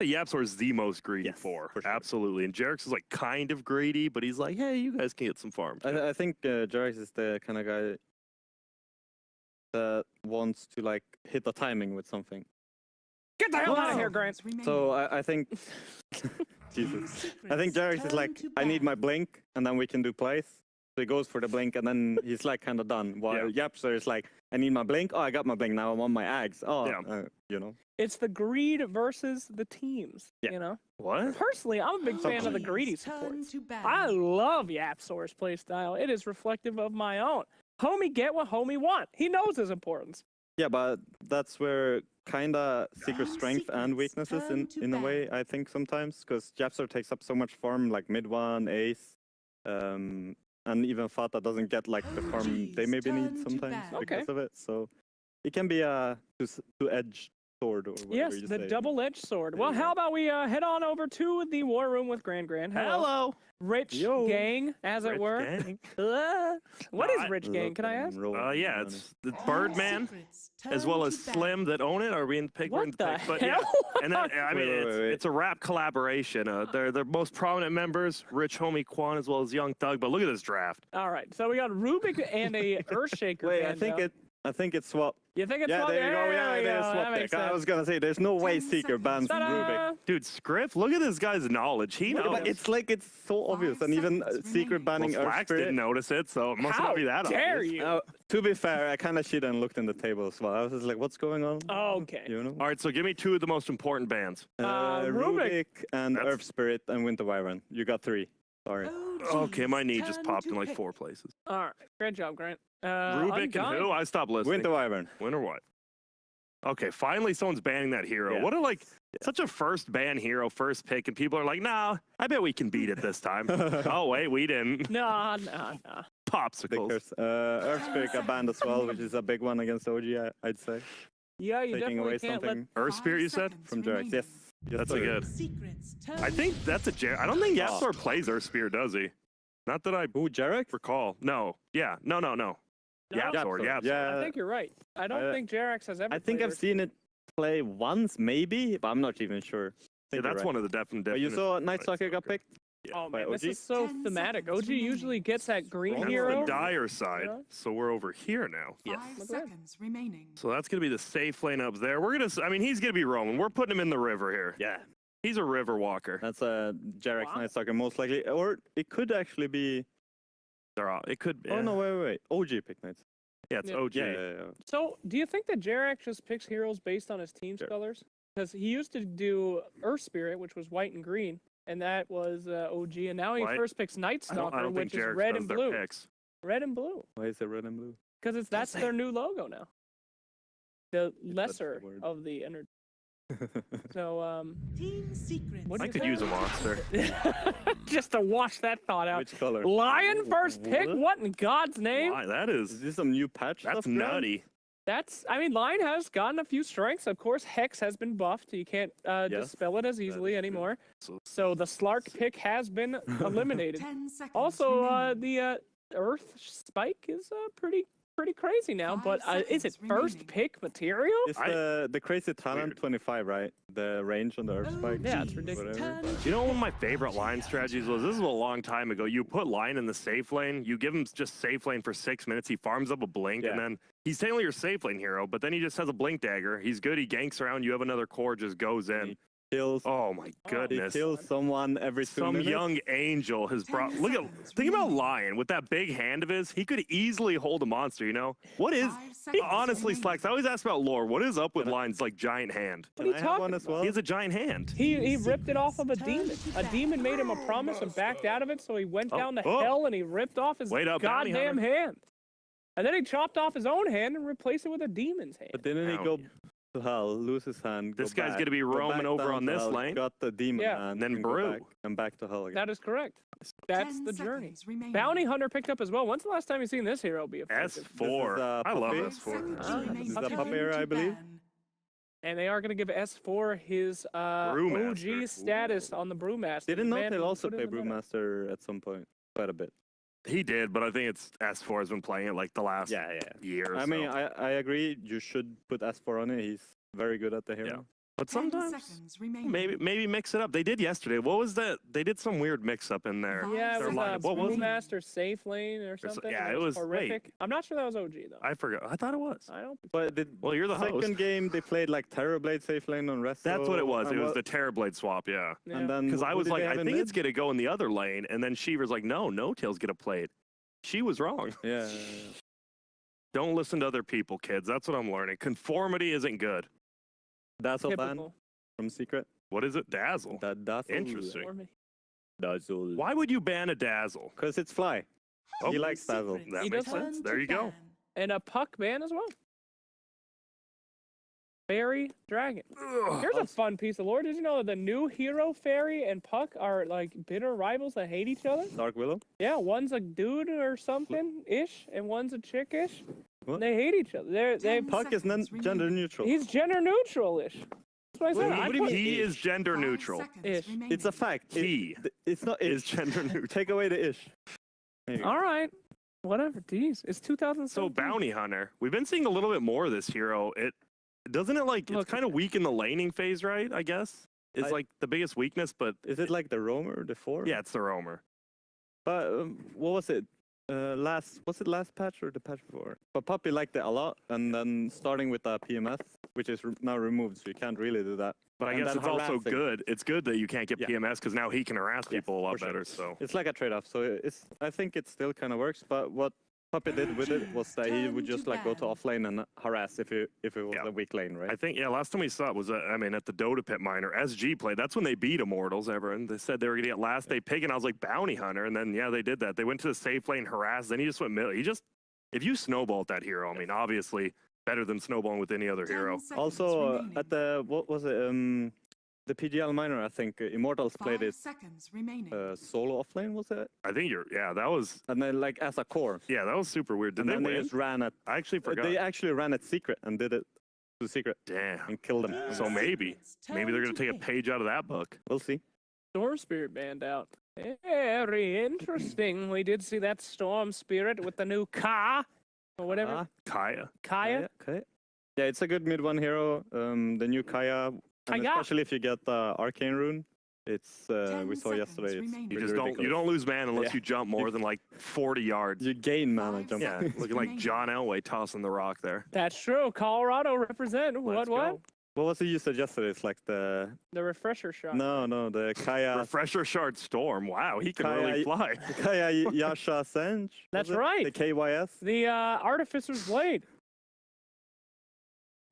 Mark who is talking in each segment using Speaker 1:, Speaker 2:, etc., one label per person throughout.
Speaker 1: Yapsor is the most greedy for sure. Absolutely. And Jarex is like kind of greedy, but he's like, hey, you guys can get some farm.
Speaker 2: I think Jarex is the kind of guy that wants to like hit the timing with something.
Speaker 3: Get the hell out of here, Grant.
Speaker 2: So I think Jesus. I think Jarex is like, I need my blink, and then we can do plays. So he goes for the blink, and then he's like kind of done. While Yapsor is like, I need my blink. Oh, I got my blink now. I'm on my Ags. Oh, you know.
Speaker 3: It's the greed versus the teams. You know.
Speaker 1: What?
Speaker 3: Personally, I'm a big fan of the greedy supports. I love Yapsor's playstyle. It is reflective of my own. Homie get what homie want. He knows his importance.
Speaker 2: Yeah, but that's where kind of secret strength and weaknesses in a way, I think, sometimes. Because Yapsor takes up so much farm, like mid one, ace. And even Fata doesn't get like the farm they maybe need sometimes because of it. So it can be a two-edged sword or whatever
Speaker 3: yes,
Speaker 2: you
Speaker 3: the
Speaker 2: say.
Speaker 3: double-edged sword. Well, how about we head on over to the war room with Grand.
Speaker 1: Hello.
Speaker 3: Rich Gang, as it were. What is Rich Gang, can I ask?
Speaker 1: Yeah, it's the Birdman as well as Slim that own it. Are we in the pick?
Speaker 3: What
Speaker 1: We're in the pick. But
Speaker 3: hell?
Speaker 1: yeah, and that, I mean, it's a rap collaboration. They're the most prominent members, Rich Homie Quan as well as Young Thug. But look at this draft.
Speaker 3: All right, so we got Rubik and a Earthshaker.
Speaker 2: Wait, I think it's swap.
Speaker 3: You think it's
Speaker 2: swap?
Speaker 3: There you go.
Speaker 2: Yeah, there's swap pick. I was gonna say there's no way Seeker bans Rubik.
Speaker 1: Dude, Scriff, look at this guy's knowledge. He knows.
Speaker 2: But it's like it's so obvious, and even Secret banning
Speaker 1: Flax didn't notice it, so it must not be that
Speaker 3: dare
Speaker 1: obvious.
Speaker 3: you?
Speaker 2: To be fair, I kind of shit and looked in the table as well. I was just like, what's going on?
Speaker 3: Okay.
Speaker 2: You know?
Speaker 1: All right, so give me two of the most important bands.
Speaker 3: Rubik
Speaker 2: and Earth Spirit and Winter Wyvern. You got three. Sorry.
Speaker 1: Okay, my knee just popped in like 4 places.
Speaker 3: All right, great job, Grant.
Speaker 1: Rubik and who? I stopped listening.
Speaker 2: Winter Wyvern.
Speaker 1: Winter what? Okay, finally someone's banning that hero.
Speaker 2: Yeah.
Speaker 1: What a like such a first ban hero, first pick, and people are like, nah, I bet we can beat it this time. Oh wait, we didn't.
Speaker 3: Nah.
Speaker 1: Popsicles.
Speaker 2: Earth Spirit got banned as well, which is a big one against OG, I'd say.
Speaker 3: Yeah, you
Speaker 2: Taking
Speaker 3: definitely
Speaker 2: away
Speaker 3: can't
Speaker 2: something.
Speaker 1: Earth Spirit, you said?
Speaker 2: From Jarex, yes.
Speaker 1: That's a good. I think that's a I don't think Yapsor plays Earth Spirit, does he? Not that I
Speaker 2: Jarex?
Speaker 1: recall. No. Yeah. No. Yapsor.
Speaker 2: Yeah.
Speaker 3: I think you're right. I don't think Jarex has ever.
Speaker 2: I think I've seen it play once, maybe, but I'm not even sure.
Speaker 1: Yeah, that's one of the definite.
Speaker 2: But you saw Night Stalker got picked?
Speaker 1: Yeah.
Speaker 3: Oh man, this is so thematic. OG usually gets that green hero.
Speaker 1: The dire side, so we're over here now.
Speaker 4: Yes. 5 seconds remaining.
Speaker 1: So that's gonna be the safe lane up there. We're gonna. I mean, he's gonna be roaming. We're putting him in the river here.
Speaker 2: Yeah.
Speaker 1: He's a river walker.
Speaker 2: That's a Jarex Night Stalker most likely, or it could actually be.
Speaker 1: It could.
Speaker 2: Oh no! Wait! OG pick Night.
Speaker 1: Yeah, it's OG.
Speaker 2: Yeah.
Speaker 3: So, do you think that Jarex just picks heroes based on his team's colors? Because he used to do Earth Spirit, which was white and green, and that was OG. And now he first picks Night Stalker, which is red and blue. Red and blue.
Speaker 2: Why is it red and blue?
Speaker 3: Because that's their new logo now. The lesser of the energy. So,
Speaker 4: Team Secret.
Speaker 1: I could use a monster.
Speaker 3: Just to wash that thought out.
Speaker 2: Which color?
Speaker 3: Lion first pick? What in God's name?
Speaker 1: Why, that is.
Speaker 2: Is this some new patch?
Speaker 1: That's nutty.
Speaker 3: I mean, Lion has gotten a few strengths. Of course, Hex has been buffed. You can't dispel it as easily anymore. So the Slark pick has been eliminated.
Speaker 4: 10 seconds
Speaker 3: Also,
Speaker 4: remaining.
Speaker 3: the Earth Spike is pretty crazy now. But is it first pick material?
Speaker 2: It's the crazy talent 25, right? The range on the Earth Spike.
Speaker 3: Yeah, it's ridiculous.
Speaker 1: You know, one of my favorite line strategies was, this is a long time ago, you put Lion in the safe lane, you give him just safe lane for 6 minutes, he farms up a blink, and then he's technically your safe lane hero, but then he just has a blink dagger. He's good, he ganks around, you have another core, just goes in.
Speaker 2: Kills.
Speaker 1: Oh my goodness.
Speaker 2: He kills someone every 2 minutes.
Speaker 1: Some young angel has brought. Think about Lion with that big hand of his. He could easily hold a monster. You know what is? Honestly, Slacks. I always ask about lore. What is up with Lion's like giant hand?
Speaker 3: What are you talking
Speaker 2: one as well?
Speaker 1: He has a giant hand.
Speaker 3: He ripped it off of a demon. A demon made him a promise and backed out of it, so he went down to hell and he ripped off his goddamn hand. And then he chopped off his own hand and replaced it with a demon's hand.
Speaker 2: But didn't he go to hell, lose his hand?
Speaker 1: This guy's going to be roaming over on this lane.
Speaker 2: Got the demon hand.
Speaker 1: Then brew.
Speaker 2: And back to hell again.
Speaker 3: That is correct. That's the journey. Bounty Hunter picked up as well. When's the last time you've seen this hero be effective?
Speaker 1: S4. I love S4.
Speaker 2: This is a puppy era, I believe.
Speaker 3: And they are going to give S4 his OG status on the Brewmaster.
Speaker 2: Didn't know they'll also play Brewmaster at some point. Quite a bit.
Speaker 1: He did, but I think it's S4 has been playing it like the last year or
Speaker 2: I mean, I agree. You should put S4 on it. He's very good at the hero.
Speaker 1: But
Speaker 4: 10
Speaker 1: sometimes
Speaker 4: seconds remaining.
Speaker 1: maybe mix it up. They did yesterday. What was that? They did some weird mix up in there.
Speaker 3: Yeah, it
Speaker 1: Their
Speaker 3: was
Speaker 1: lineup. What was it?
Speaker 3: Master Safe Lane or something.
Speaker 1: yeah,
Speaker 3: and
Speaker 1: it was-
Speaker 3: horrific.
Speaker 1: wait.
Speaker 3: I'm not sure that was OG though.
Speaker 1: I forgot. I thought it was.
Speaker 3: I don't.
Speaker 2: But the
Speaker 1: Well, you're the host.
Speaker 2: second game they played like Terrorblade safe lane on Resto.
Speaker 1: That's what it was.
Speaker 2: and
Speaker 1: It was
Speaker 2: what-
Speaker 1: the Terrorblade swap, yeah.
Speaker 3: Yeah.
Speaker 2: And then
Speaker 1: Because I
Speaker 2: what
Speaker 1: was
Speaker 2: did they
Speaker 1: like,
Speaker 2: have
Speaker 1: I
Speaker 2: in
Speaker 1: think
Speaker 2: mid?
Speaker 1: it's going to go in the other lane. And then Shiver's like, no tail's going to play it. She was wrong.
Speaker 2: Yeah.
Speaker 1: Don't listen to other people, kids. That's what I'm learning. Conformity isn't good.
Speaker 2: Dazzle ban
Speaker 3: Typical.
Speaker 2: from Secret.
Speaker 1: What is it? Dazzle.
Speaker 2: That Dazzle.
Speaker 1: Interesting.
Speaker 3: For me.
Speaker 2: Dazzle.
Speaker 1: Why would you ban a Dazzle?
Speaker 2: Because it's Fly.
Speaker 1: Oh,
Speaker 2: He likes Dazzle.
Speaker 4: Secrets.
Speaker 1: That
Speaker 3: He
Speaker 1: makes
Speaker 3: does
Speaker 1: sense.
Speaker 4: Turn
Speaker 1: There
Speaker 4: to
Speaker 1: you go.
Speaker 4: ban.
Speaker 3: And a Puck ban as well. Fairy Dragon.
Speaker 1: Ugh.
Speaker 3: Here's a fun piece of lore. Did you know that the new hero Fairy and Puck are like bitter rivals that hate each other?
Speaker 2: Dark Willow.
Speaker 3: Yeah, one's a dude or something ish, and one's a chick ish.
Speaker 2: What?
Speaker 3: They hate each other. They
Speaker 4: 10
Speaker 2: Puck is
Speaker 4: seconds
Speaker 2: gender
Speaker 4: remaining.
Speaker 2: neutral.
Speaker 3: he's gender neutral ish. That's what I said.
Speaker 2: Wait,
Speaker 3: I
Speaker 2: what do you
Speaker 3: put-
Speaker 2: mean?
Speaker 1: He is gender
Speaker 4: 5
Speaker 1: neutral.
Speaker 4: seconds
Speaker 3: Ish.
Speaker 4: remaining.
Speaker 2: It's a fact.
Speaker 1: He
Speaker 2: It's not
Speaker 1: is
Speaker 2: ish.
Speaker 1: gender neutral.
Speaker 2: Take away the ish. There you go.
Speaker 3: All right, whatever. Geez, it's 2017.
Speaker 1: So Bounty Hunter. We've been seeing a little bit more of this hero. It doesn't it like
Speaker 3: Look-
Speaker 1: it's kind of weak in the laning phase, right? I guess it's
Speaker 2: I-
Speaker 1: like the biggest weakness, but
Speaker 2: Is it like the roamer, the 4?
Speaker 1: yeah, it's the roamer.
Speaker 2: But what was it? Was it last patch or the patch before? But Puppy liked it a lot, and then starting with the PMS, which is now removed, so you can't really do that.
Speaker 1: But I
Speaker 2: And
Speaker 1: guess
Speaker 2: then
Speaker 1: it's also
Speaker 2: harassing.
Speaker 1: good. It's good that you can't get
Speaker 2: Yeah.
Speaker 1: PMS because now he can harass
Speaker 2: Yes,
Speaker 1: people a lot
Speaker 2: for sure.
Speaker 1: better. So
Speaker 2: It's like a trade-off. So I think it still kind of works. But what Puppy did with it was that he would
Speaker 4: Turn
Speaker 2: just
Speaker 4: to
Speaker 2: like go to
Speaker 4: ban.
Speaker 2: offlane and harass if it was
Speaker 1: Yeah.
Speaker 2: a weak lane, right?
Speaker 1: I think last time we saw it was at the Dota Pit Minor. SG played. That's when they beat Immortals ever, and they said they were gonna get last day pick, and I was like Bounty Hunter, and then they did that. They went to the safe lane, harassed, then he just went middle. If you snowballed that hero, I mean, obviously better than snowballing with any other
Speaker 4: 10
Speaker 1: hero.
Speaker 4: seconds
Speaker 2: Also,
Speaker 4: remaining.
Speaker 2: at the what was it? The PGL minor, I think Immortals
Speaker 4: 5
Speaker 2: played it
Speaker 4: seconds remaining.
Speaker 2: solo offlane, was it?
Speaker 1: I think that was
Speaker 2: And then like as a core.
Speaker 1: that was super weird. Did
Speaker 2: And
Speaker 1: they
Speaker 2: then they
Speaker 1: win?
Speaker 2: just ran at.
Speaker 1: I actually forgot.
Speaker 2: They actually ran at secret and did it to secret
Speaker 1: Damn.
Speaker 2: and killed them.
Speaker 1: So maybe they're gonna take a page out of that book.
Speaker 2: We'll see.
Speaker 3: Storm Spirit banned out. Very interesting. We did see that Storm Spirit with the new Ka or whatever.
Speaker 2: Ah,
Speaker 1: Kaya.
Speaker 3: Kaya.
Speaker 2: Okay. Yeah, it's a good mid one hero. The new Kaya, and
Speaker 3: Kaya.
Speaker 2: especially if you get the arcane rune. It's
Speaker 4: 10
Speaker 2: we saw
Speaker 4: seconds
Speaker 2: yesterday. It's
Speaker 4: remaining.
Speaker 1: You
Speaker 2: really
Speaker 1: just don't
Speaker 2: ridiculous.
Speaker 1: lose man unless
Speaker 2: Yeah.
Speaker 1: you jump more than like 40 yards.
Speaker 2: You gain mana
Speaker 4: 5
Speaker 2: jump.
Speaker 1: Yeah,
Speaker 4: seconds
Speaker 1: looking like
Speaker 4: remaining.
Speaker 1: John Elway tossing the rock there.
Speaker 3: That's true. Colorado represent.
Speaker 1: Let's
Speaker 3: What?
Speaker 1: go.
Speaker 2: What was it you said yesterday? It's like the
Speaker 3: The refresher shot.
Speaker 2: no, the Kaya
Speaker 1: Refresher Shard Storm. Wow, he can really fly.
Speaker 2: Kaya Yasha Senj.
Speaker 3: That's
Speaker 2: was it?
Speaker 3: right.
Speaker 2: The KYS.
Speaker 3: The Artificer's Blade.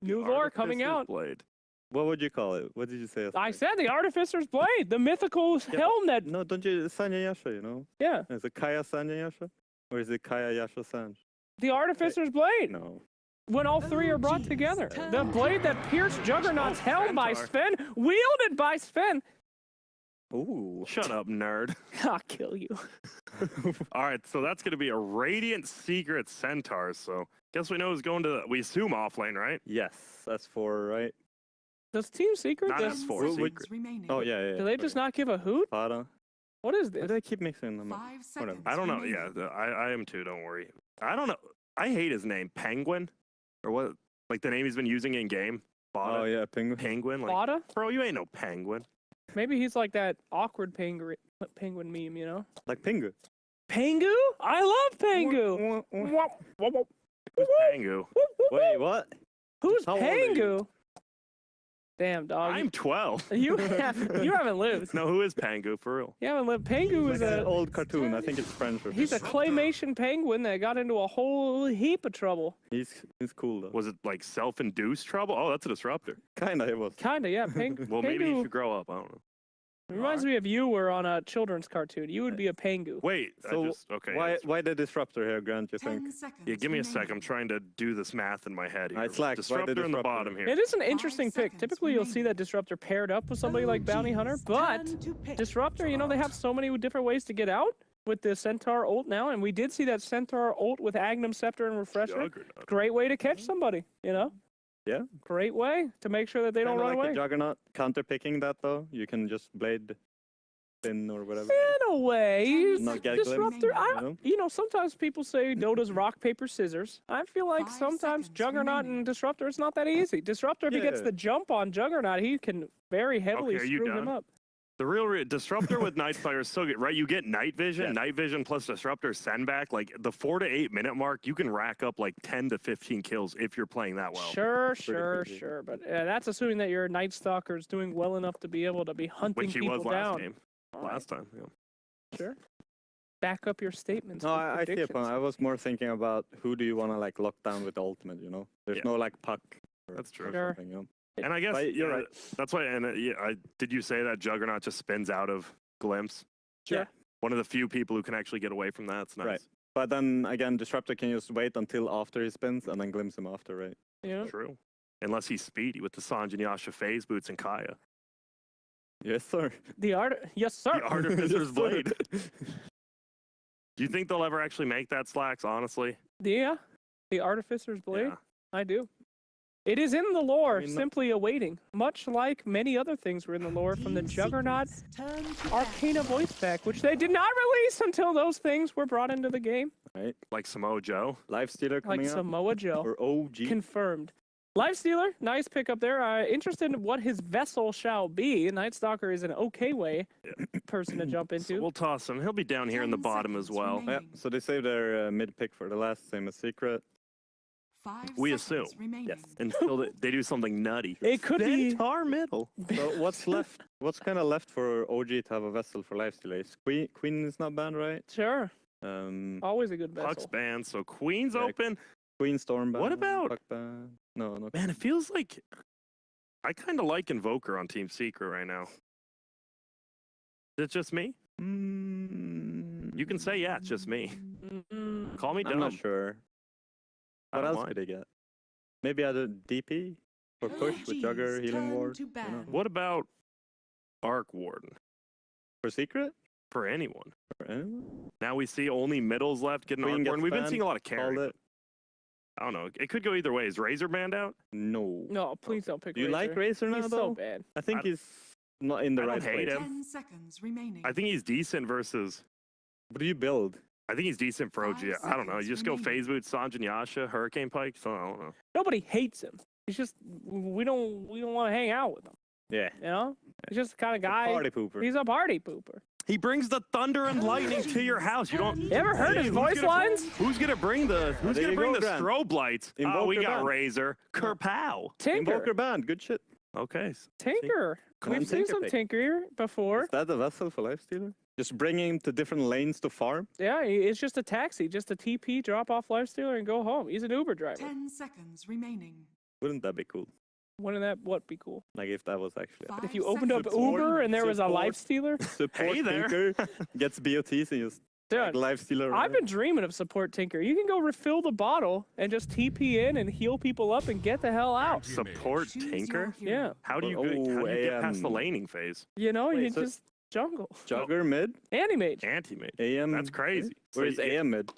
Speaker 3: New lore coming
Speaker 1: Artificer's
Speaker 3: out.
Speaker 1: Blade.
Speaker 2: What would you call it? What did you say?
Speaker 3: I
Speaker 2: yesterday?
Speaker 3: said the Artificer's Blade, the mythical helm that.
Speaker 2: No, don't you Sanya Yasha? You know,
Speaker 3: Yeah,
Speaker 2: is it Kaya Sanya Yasha, or is it Kaya Yasha Senj?
Speaker 3: the Artificer's Blade.
Speaker 2: No.
Speaker 3: When all three are brought
Speaker 4: jeez.
Speaker 3: together. The blade that pierced Juggernaut's helm by Sven, wielded by Sven.
Speaker 2: Ooh.
Speaker 1: Shut up, nerd.
Speaker 3: I'll kill you.
Speaker 1: All right, so that's going to be a Radiant Secret Centaur. So guess we know who's going to, we assume offlane, right?
Speaker 2: Yes, that's 4, right?
Speaker 3: Does Team Secret?
Speaker 1: Not
Speaker 3: Just,
Speaker 1: as four,
Speaker 2: Would-
Speaker 1: secret.
Speaker 4: Remaining.
Speaker 2: Oh yeah.
Speaker 3: do they just not give a hoot?
Speaker 2: Pada.
Speaker 3: What is
Speaker 2: Why
Speaker 3: this?
Speaker 2: do I keep mixing them up?
Speaker 4: 5
Speaker 2: Whatever.
Speaker 4: seconds.
Speaker 1: I don't know.
Speaker 4: remaining.
Speaker 1: Yeah, I am too. Don't worry. I don't know. I hate his name, Penguin, or what? Like the name he's been using in game.
Speaker 2: Oh yeah, penguin.
Speaker 1: Penguin. Like,
Speaker 3: Lada?
Speaker 1: bro, you ain't no penguin.
Speaker 3: Maybe he's like that awkward penguin meme, you know?
Speaker 2: Like Pingu.
Speaker 3: Pangu? I love Pangu.
Speaker 1: Who's Pengu?
Speaker 2: Wait, what?
Speaker 3: Who's
Speaker 2: How old are you?
Speaker 3: Pangu? Damn, dog.
Speaker 1: I'm 12.
Speaker 3: You haven't lived.
Speaker 1: No, who is Pengu for real?
Speaker 3: You haven't lived. Pangu is
Speaker 2: Like an
Speaker 3: a
Speaker 2: old cartoon. I think it's French or
Speaker 3: he's a
Speaker 2: something.
Speaker 3: claymation penguin that got into a whole heap of trouble.
Speaker 2: He's cool though.
Speaker 1: Was it like self-induced trouble? Oh, that's a disruptor.
Speaker 2: Kinda it was.
Speaker 3: Kinda, yeah.
Speaker 1: Well, maybe he
Speaker 3: Pangu
Speaker 1: should grow up. I don't know.
Speaker 3: reminds me of you were on a children's cartoon. You would be a Pangu.
Speaker 1: Wait,
Speaker 2: So
Speaker 1: okay.
Speaker 2: Why the disruptor here, Grant? You
Speaker 4: 10
Speaker 2: think?
Speaker 4: seconds.
Speaker 1: Yeah, give me a sec. I'm
Speaker 4: remaining.
Speaker 1: trying to do this math in my head here.
Speaker 2: It's like, why the
Speaker 1: disruptor in the
Speaker 2: disruptor?
Speaker 1: bottom here.
Speaker 3: It is an interesting pick.
Speaker 4: seconds
Speaker 3: Typically, you'll see
Speaker 4: remaining.
Speaker 3: that Disruptor paired up with somebody like Bounty Hunter, but Disruptor, you know, they have so many different ways to get out with the Centaur ult now, and we did see that Centaur ult with Agnum Scepter and Refresher.
Speaker 1: Juggernaut.
Speaker 3: Great way to catch somebody, you know?
Speaker 2: Yeah.
Speaker 3: Great way to make sure that they don't
Speaker 2: Kinda
Speaker 3: run
Speaker 2: like
Speaker 3: away.
Speaker 2: the Juggernaut. Counter picking that though. You can just blade spin or whatever.
Speaker 3: In a way,
Speaker 2: Not get
Speaker 3: Disruptor.
Speaker 2: glimpse,
Speaker 3: You know, sometimes people say Dota's rock, paper, scissors. I feel like
Speaker 4: 5
Speaker 3: sometimes
Speaker 4: seconds
Speaker 3: Juggernaut
Speaker 4: remaining.
Speaker 3: and Disruptor, it's not that easy. Disruptor, if he gets
Speaker 2: Yeah.
Speaker 3: the jump on Juggernaut, he can very heavily
Speaker 1: Okay, are you
Speaker 3: screw him
Speaker 1: done?
Speaker 3: up.
Speaker 1: The real Disruptor with Night Stalker is so good, right? You get Night Vision,
Speaker 2: Yeah.
Speaker 1: Night Vision plus Disruptor send back. Like the 4 to 8 minute mark, you can rack up like 10 to 15 kills if you're playing that well.
Speaker 3: Sure,
Speaker 2: crazy.
Speaker 3: sure. But that's assuming that your Night Stalker is doing well enough to be able to be hunting
Speaker 1: Which he
Speaker 3: people
Speaker 1: was last
Speaker 3: down.
Speaker 1: game.
Speaker 3: All right,
Speaker 1: Last time, yeah.
Speaker 3: sure. Back up your statements.
Speaker 2: No,
Speaker 3: with
Speaker 2: I see a
Speaker 3: predictions.
Speaker 2: point. I was more thinking about who do you want to like lock down with the ultimate, you know? There's
Speaker 1: Yeah.
Speaker 2: no like puck or
Speaker 1: That's true.
Speaker 3: Sure.
Speaker 2: something, you know?
Speaker 1: And I guess
Speaker 2: But you're
Speaker 1: yeah,
Speaker 2: right.
Speaker 1: That's why. And did you say that Juggernaut just spins out of Glimpse?
Speaker 3: Sure.
Speaker 1: One of the few people who can actually get away from that. It's nice.
Speaker 2: Right. But then again, Disruptor can just wait until after he spins and then glimpse him after, right?
Speaker 3: Yeah.
Speaker 1: True. Unless he's speedy with the Sanj and Yasha phase boots and Kaya.
Speaker 2: Yes, sir.
Speaker 3: Yes, sir.
Speaker 1: The Artificer's
Speaker 2: Yes, sir.
Speaker 1: Blade. Do you think they'll ever actually make that, Slacks, honestly?
Speaker 3: Yeah. The Artificer's Blade.
Speaker 1: Yeah.
Speaker 3: I do. It is in the lore,
Speaker 2: I mean,
Speaker 3: simply awaiting, much like many other things were in the lore from the
Speaker 4: Team
Speaker 3: Juggernaut
Speaker 4: secrets turn to
Speaker 3: Arcana
Speaker 4: ash.
Speaker 3: voice pack, which they did not release until those things were brought into the game,
Speaker 2: Right.
Speaker 1: Like Samoa Joe.
Speaker 2: Life Stealer
Speaker 3: like
Speaker 2: coming up.
Speaker 3: Samoa Joe.
Speaker 2: Or OG.
Speaker 3: Confirmed. Lifestealer, nice pickup there. Interested in what his vessel shall be. Night Stalker is an okay way person to jump
Speaker 1: So
Speaker 3: into.
Speaker 1: we'll toss him. He'll be down here in the
Speaker 4: 10
Speaker 1: bottom as
Speaker 4: seconds
Speaker 1: well.
Speaker 4: remaining.
Speaker 2: Yeah, so they saved their mid pick for the last, same as Secret.
Speaker 4: 5
Speaker 1: We
Speaker 4: seconds
Speaker 1: assume.
Speaker 4: remaining.
Speaker 2: Yes.
Speaker 1: Until they do something nutty.
Speaker 3: It could be.
Speaker 1: Centaur middle.
Speaker 2: So what's left? What's kind of left for OG to have a vessel for Life Stealer? Queen is not banned, right?
Speaker 3: Sure. Always a good
Speaker 1: Puck's
Speaker 3: vessel.
Speaker 1: banned, so Queen's
Speaker 2: Yeah.
Speaker 1: open.
Speaker 2: Queen Storm banned.
Speaker 1: What about-
Speaker 2: Puck banned. No, no.
Speaker 1: Man, it feels like I kind of like Invoker on Team Secret right now. Is it just me? You can say, yeah, it's just me.
Speaker 3: Mm-mm.
Speaker 1: Call me
Speaker 2: I'm
Speaker 1: dumb.
Speaker 2: not sure.
Speaker 1: I
Speaker 2: What
Speaker 1: don't
Speaker 2: else
Speaker 1: mind.
Speaker 2: did they get? Maybe either DP or push with Jugger,
Speaker 4: OGs
Speaker 2: Healing
Speaker 4: turn
Speaker 2: Ward.
Speaker 4: to
Speaker 2: you know.
Speaker 4: ban.
Speaker 1: What about Arc Warden
Speaker 2: For Secret?
Speaker 1: for anyone?
Speaker 2: For anyone?
Speaker 1: Now we see only middles left getting
Speaker 2: Queen
Speaker 1: Arc
Speaker 2: gets
Speaker 1: Warden. We've been
Speaker 2: banned,
Speaker 1: seeing a lot of
Speaker 2: Called
Speaker 1: carry.
Speaker 2: it.
Speaker 1: I don't know. It could go either way. Is Razor banned out?
Speaker 2: No.
Speaker 3: No, please don't pick
Speaker 2: Do you
Speaker 3: Razor.
Speaker 2: like Razor now,
Speaker 3: He's
Speaker 2: though?
Speaker 3: so bad.
Speaker 2: I think
Speaker 1: I-
Speaker 2: he's not in the
Speaker 1: I don't
Speaker 2: right
Speaker 1: hate
Speaker 2: place.
Speaker 1: him.
Speaker 4: 10 seconds remaining.
Speaker 1: I think he's decent versus.
Speaker 2: What do you build?
Speaker 1: I think he's decent for OG.
Speaker 4: 5
Speaker 1: I don't know. You
Speaker 4: seconds
Speaker 1: just go
Speaker 4: remaining.
Speaker 1: phase boot, Sanj and Yasha, Hurricane Pike. So I don't know.
Speaker 3: Nobody hates him. He's just we don't want to hang out with him.
Speaker 2: Yeah.
Speaker 3: You know, he's just the kind of
Speaker 2: a
Speaker 3: guy.
Speaker 2: Party pooper.
Speaker 3: He's a party pooper.
Speaker 1: He brings the thunder and lightning to your house. You don't.
Speaker 3: You ever heard his
Speaker 1: Hey,
Speaker 3: voice lines?
Speaker 1: Who's gonna bring the? Who's
Speaker 2: there
Speaker 1: gonna
Speaker 2: you
Speaker 1: bring
Speaker 2: go,
Speaker 1: the
Speaker 2: Grant.
Speaker 1: strobe lights? Oh,
Speaker 2: Invoke
Speaker 1: we
Speaker 2: your
Speaker 1: got
Speaker 2: band.
Speaker 1: Razor, Kerpow.
Speaker 3: Tinker.
Speaker 2: Invoker band. Good shit.
Speaker 1: Okay.
Speaker 3: Tinker.
Speaker 2: Come on,
Speaker 3: We've seen
Speaker 2: Tinker
Speaker 3: some
Speaker 2: pick.
Speaker 3: Tinker before.
Speaker 2: Is that the vessel for Life Stealer? Just bringing him to different lanes to farm?
Speaker 3: Yeah, it's just a taxi, just a TP, drop off Lifestealer, and go home. He's an Uber driver.
Speaker 4: 10 seconds remaining.
Speaker 2: Wouldn't that be cool?
Speaker 3: Wouldn't that what be cool?
Speaker 2: Like if that was actually
Speaker 4: 5
Speaker 3: If you opened up
Speaker 4: seconds
Speaker 2: Support-
Speaker 3: Uber and there was a
Speaker 2: support.
Speaker 3: Lifestealer?
Speaker 2: support
Speaker 1: Hey there.
Speaker 2: Tinker gets BOTs and just like
Speaker 3: Dude,
Speaker 2: Life Stealer.
Speaker 3: I've been dreaming of support Tinker. You can go refill the bottle and just TP in and heal people up and get the hell out.
Speaker 1: Support
Speaker 4: Choose your
Speaker 1: Tinker.
Speaker 4: hero.
Speaker 3: Yeah.
Speaker 1: How do you
Speaker 2: Oh,
Speaker 1: get past the
Speaker 2: AM.
Speaker 1: laning phase?
Speaker 3: You know,
Speaker 2: Wait,
Speaker 3: you
Speaker 2: so-
Speaker 3: just jungle.
Speaker 2: Jugger mid,
Speaker 3: Anti-mage.
Speaker 1: Anti-mate.
Speaker 2: AM.
Speaker 1: That's crazy. So
Speaker 2: Where's AM mid?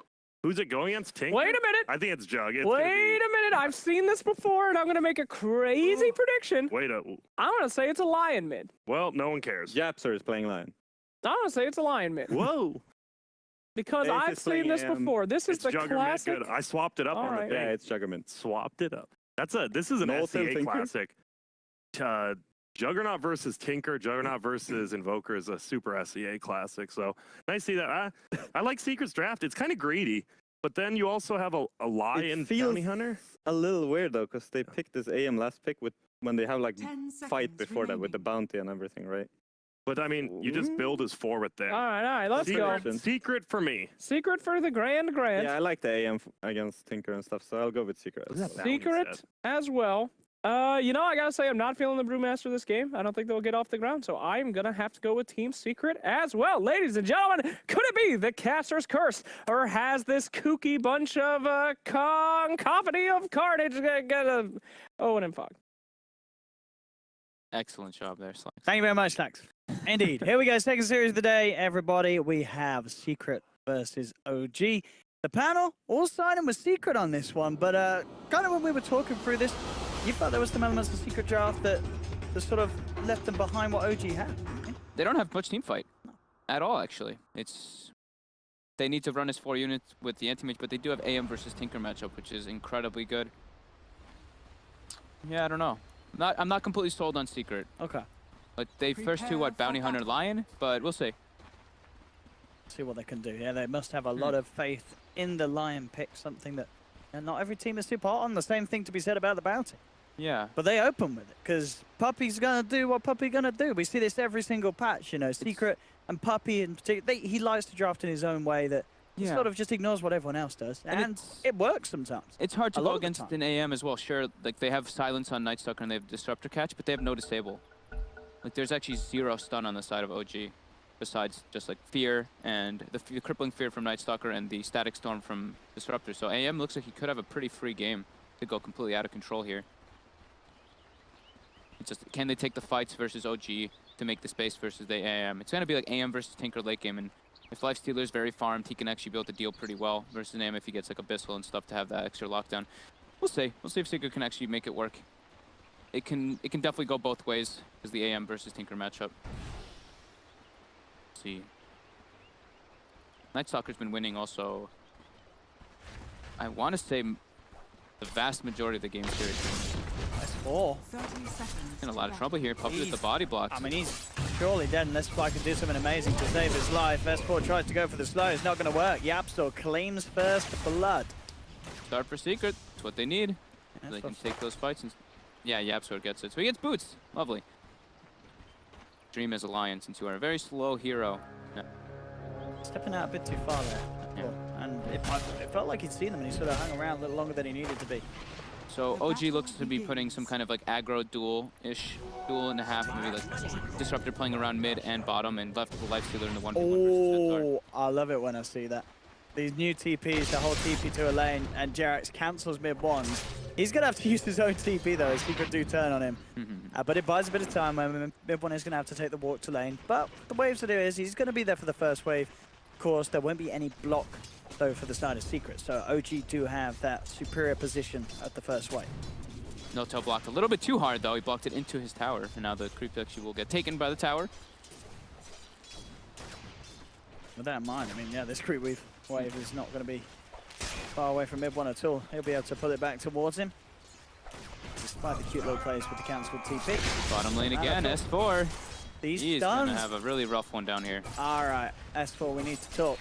Speaker 1: Who's it going against? Tinker.
Speaker 3: Wait a minute.
Speaker 1: I think it's Jug. It's gonna
Speaker 3: Wait
Speaker 1: be-
Speaker 3: a minute. I've seen this before, and I'm going to make a crazy prediction.
Speaker 1: Wait a.
Speaker 3: I'm going to say it's a lion mid.
Speaker 1: Well, no one cares.
Speaker 2: Japser is playing line.
Speaker 3: I'm going to say it's a lion mid.
Speaker 1: Whoa.
Speaker 3: Because
Speaker 2: Ace
Speaker 3: I've
Speaker 2: is
Speaker 3: seen
Speaker 2: playing
Speaker 3: this
Speaker 2: AM.
Speaker 3: before. This is
Speaker 1: It's
Speaker 3: the
Speaker 1: Jugger mid
Speaker 3: classic.
Speaker 1: good. I swapped it up on
Speaker 3: Alright.
Speaker 1: the
Speaker 2: Yeah,
Speaker 1: thing.
Speaker 2: it's Jugger mid.
Speaker 1: Swapped it up. This is an
Speaker 2: No
Speaker 1: SCA
Speaker 2: Tinker?
Speaker 1: classic. Juggernaut versus Tinker, Juggernaut versus Invoker is a super SCA classic. So nice to see that. I like Secret's draft. It's kind of greedy, but then you also have a lion
Speaker 2: feels
Speaker 1: bounty hunter.
Speaker 2: a little weird though, because they picked this AM last pick with when they have like
Speaker 4: 10 seconds
Speaker 2: fight before that with the
Speaker 4: remaining.
Speaker 2: bounty and everything, right?
Speaker 1: But I mean, you just build his forward there.
Speaker 3: All right, let's go.
Speaker 1: Secret for me.
Speaker 3: Secret for the grand.
Speaker 2: Yeah, I like the AM against Tinker and stuff, so I'll go with Secret.
Speaker 1: Look at that bounty
Speaker 3: Secret
Speaker 1: set.
Speaker 3: as well. You know, I gotta say, I'm not feeling the Brewmaster this game. I don't think they'll get off the ground, so I'm gonna have to go with Team Secret as well. Ladies and gentlemen, could it be the Caster's Curse, or has this kooky bunch of cacophony of carnage got a Owen and Fog?
Speaker 5: Excellent job there, Slacks. Thank you very much, Slacks. Indeed. Here we go. Second series of the day, everybody. We have Secret versus OG. The panel all siding with Secret on this one, but kind of when we were talking through this, you felt there was some elements of Secret draft that sort of left them behind what OG had.
Speaker 6: They don't have much team fight. at all, actually. They need to run his 4 units with the anti-mage, but they do have AM versus Tinker matchup, which is incredibly good. Yeah, I don't know. I'm not completely sold on Secret.
Speaker 5: Okay.
Speaker 6: But they first two, what, Bounty Hunter, Lion? But we'll see.
Speaker 5: See what they can do. Yeah, they must have a lot of faith in the Lion pick, something that not every team is super hot on. The same thing to be said about the Bounty.
Speaker 6: Yeah.
Speaker 5: But they open with it, because Puppy's going to do what Puppy's going to do. We see this every single patch, you know. Secret and Puppy in particular, he likes to draft in his own way that he sort of just ignores what everyone else does. And it works sometimes.
Speaker 6: It's hard to go against an AM as well. Sure, like they have silence on Night Stalker and they have Disruptor Catch, but they have no disable. Like there's actually 0 stun on the side of OG, besides just like Fear and the crippling Fear from Night Stalker and the Static Storm from Disruptor. So AM looks like he could have a pretty free game to go completely out of control here. It's just, can they take the fights versus OG to make the space versus the AM? It's going to be like AM versus Tinker late game, and if Lifestealer is very farmed, he can actually be able to deal pretty well versus an AM if he gets like Abyssal and stuff to have that extra lockdown. We'll see. We'll see if Secret can actually make it work. It can definitely go both ways as the AM versus Tinker matchup. Let's see. Night Stalker's been winning also. I want to say the vast majority of the game series.
Speaker 5: That's 4.
Speaker 4: 30 seconds.
Speaker 6: In a lot of trouble here. Puppy with the body blocks.
Speaker 5: I mean, he's surely dead unless Spy can do something amazing to save his life. S4 tries to go for the slow. It's not going to work. Yapstor claims first blood.
Speaker 6: Start for Secret. That's what they need. So they can take those fights. And yeah, Yapstor gets it. So he gets boots. Lovely. Dream as a lion, since you are a very slow hero. Yeah.
Speaker 5: Stepping out a bit too far there. Yeah. And it felt like he'd seen them and he sort of hung around a little longer than he needed to be.
Speaker 6: So OG looks to be putting some kind of like aggro duel-ish, duel and a half, maybe like Disruptor playing around mid and bottom, and left with the Lifestealer in the 1v1 versus
Speaker 5: Oh, I love it when I see that. These new TPs, the whole TP to a lane, and Jerax cancels mid-1. He's going to have to use his own TP though, as Secret do turn on him. But it buys a bit of time when mid-1 is going to have to take the walk to lane. But the waves to do is he's going to be there for the first wave. Of course, there won't be any block though for the side of Secret, so OG do have that superior position at the first wave.
Speaker 6: No-tail blocked a little bit too hard though. He blocked it into his tower, and now the creep actually will get taken by the tower.
Speaker 5: With that in mind, I mean, yeah, this creep wave is not going to be far away from mid-1 at all. He'll be able to pull it back towards him, despite the cute little plays with the cancelled TP.
Speaker 6: Bottom lane again, S4.
Speaker 5: He's
Speaker 6: going to have a really rough one down here.
Speaker 5: All right, S4, we need to talk.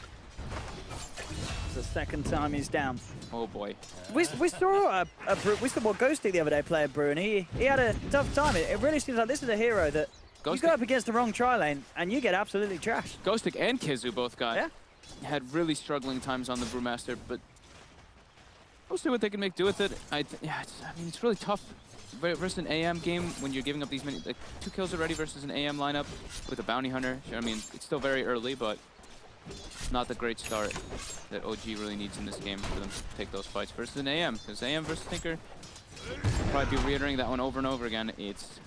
Speaker 5: It's the second time he's down.
Speaker 6: Oh boy.
Speaker 5: We saw Ghosty the other day play a Brew, and he had a tough time. It really seems like this is a hero that you go up against the wrong tri-lane and you get absolutely trashed.
Speaker 6: Ghostic and Kizu both had really struggling times on the Brewmaster, but we'll see what they can make do with it. I mean, it's really tough versus an AM game when you're giving up these many, like 2 kills already versus an AM lineup with a Bounty Hunter. I mean, it's still very early, but not the great start that OG really needs in this game for them to take those fights versus an AM, because AM versus Tinker, I'll probably be reiterating that one over and over again. It's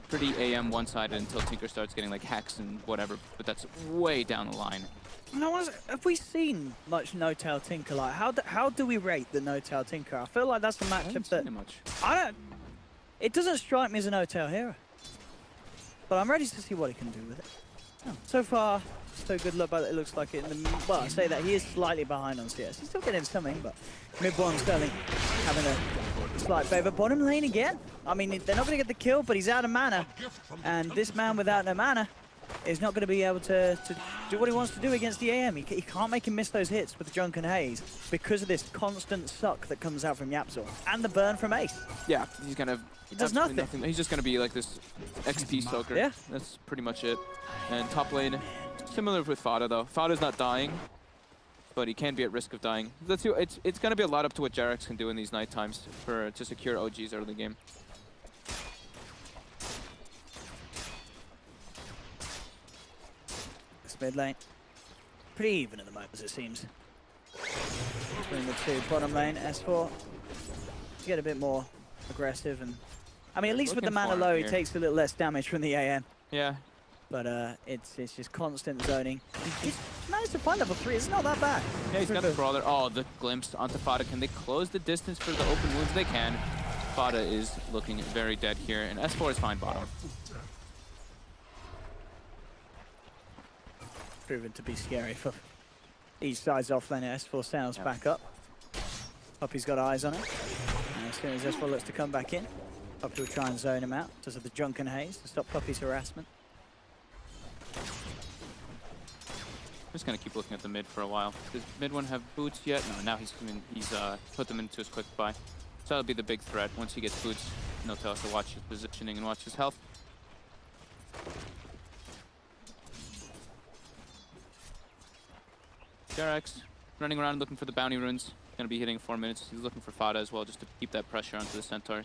Speaker 6: pretty AM one-sided until Tinker starts getting like hacks and whatever, but that's way down the line.
Speaker 5: No, have we seen much no-tail Tinker? Like, how do we rate the no-tail Tinker? I feel like that's a matchup that it doesn't strike me as a no-tail hero, but I'm ready to see what he can do with it. So far, so good luck, but it looks like it. Well, I say that he is slightly behind on CS. He's still getting something, but mid-1 Sterling having a slight favor. Bottom lane again. I mean, they're not going to get the kill, but he's out of mana, and this man without no mana is not going to be able to do what he wants to do against the AM. He can't make him miss those hits with the Drunken Haze because of this constant suck that comes out from Yapsor and the burn from Ace.
Speaker 6: Yeah, he's kind of...
Speaker 5: He does nothing.
Speaker 6: He's just going to be like this XP soaker.
Speaker 5: Yeah.
Speaker 6: That's pretty much it. And top lane, similar with Fada though. Fada's not dying, but he can be at risk of dying. Let's see. It's going to be a lot up to what Jerax can do in these night times to secure OG's early game.
Speaker 5: This mid lane, pretty even at the moment as it seems. Between the two, bottom lane, S4 to get a bit more aggressive, and I mean, at least with the mana low, he takes a little less damage from the AM.
Speaker 6: Yeah.
Speaker 5: But it's just constant zoning. He's managed to find level 3. It's not that bad.
Speaker 6: Yeah, he's got the brawler. Oh, the glimpse onto Fada. Can they close the distance for the open wounds? They can. Fada is looking very dead here, and S4 is fine bottom.
Speaker 5: proven to be scary for each side's offlane. S4 sails back up. Puppy's got eyes on him. And as soon as S4 looks to come back in, Puppy will try and zone him out because of the drunken haze to stop Puppy's harassment.
Speaker 6: I'm just gonna keep looking at the mid for a while. Does mid one have boots yet? No, now he's put them into his quick buy. So that'll be the big threat. Once he gets boots, he'll tell us to watch his positioning and watch his health. Jarex running around looking for the bounty runes. Gonna be hitting 4 minutes. He's looking for Fada as well, just to keep that pressure onto the Centaur.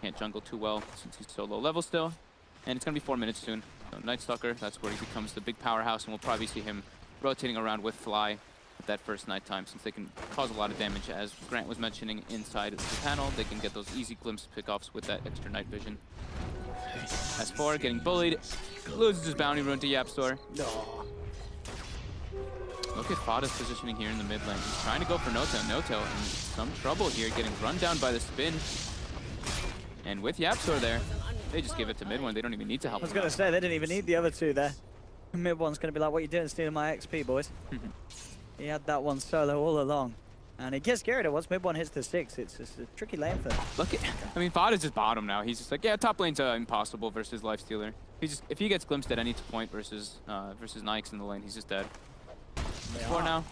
Speaker 6: Can't jungle too well since he's so low level still. And it's gonna be 4 minutes soon. So Night Stalker, that's where he becomes the big powerhouse, and we'll probably see him rotating around with Fly at that first nighttime, since they can cause a lot of damage. As Grant was mentioning inside the panel, they can get those easy glimpse pickoffs with that extra night vision. S4 getting bullied, loses his bounty rune to Yapstor. Look at Fada's positioning here in the mid lane. He's trying to go for Notel. Notel in some trouble here, getting run down by the spin. And with Yapstor there, they just give it to mid one. They don't even need to help.
Speaker 5: I was going to say, they didn't even need the other two there. Mid one's going to be like, what are you doing stealing my XP, boys? He had that one solo all along. And it gets scary though. Once mid one hits the 6, it's a tricky lane for him.
Speaker 6: Look at, I mean, Fada's just bottom now. He's just like, yeah, top lane's impossible versus Lifestealer. If he gets glimpsed at any point versus Nikes in the lane, he's just dead. 4 now,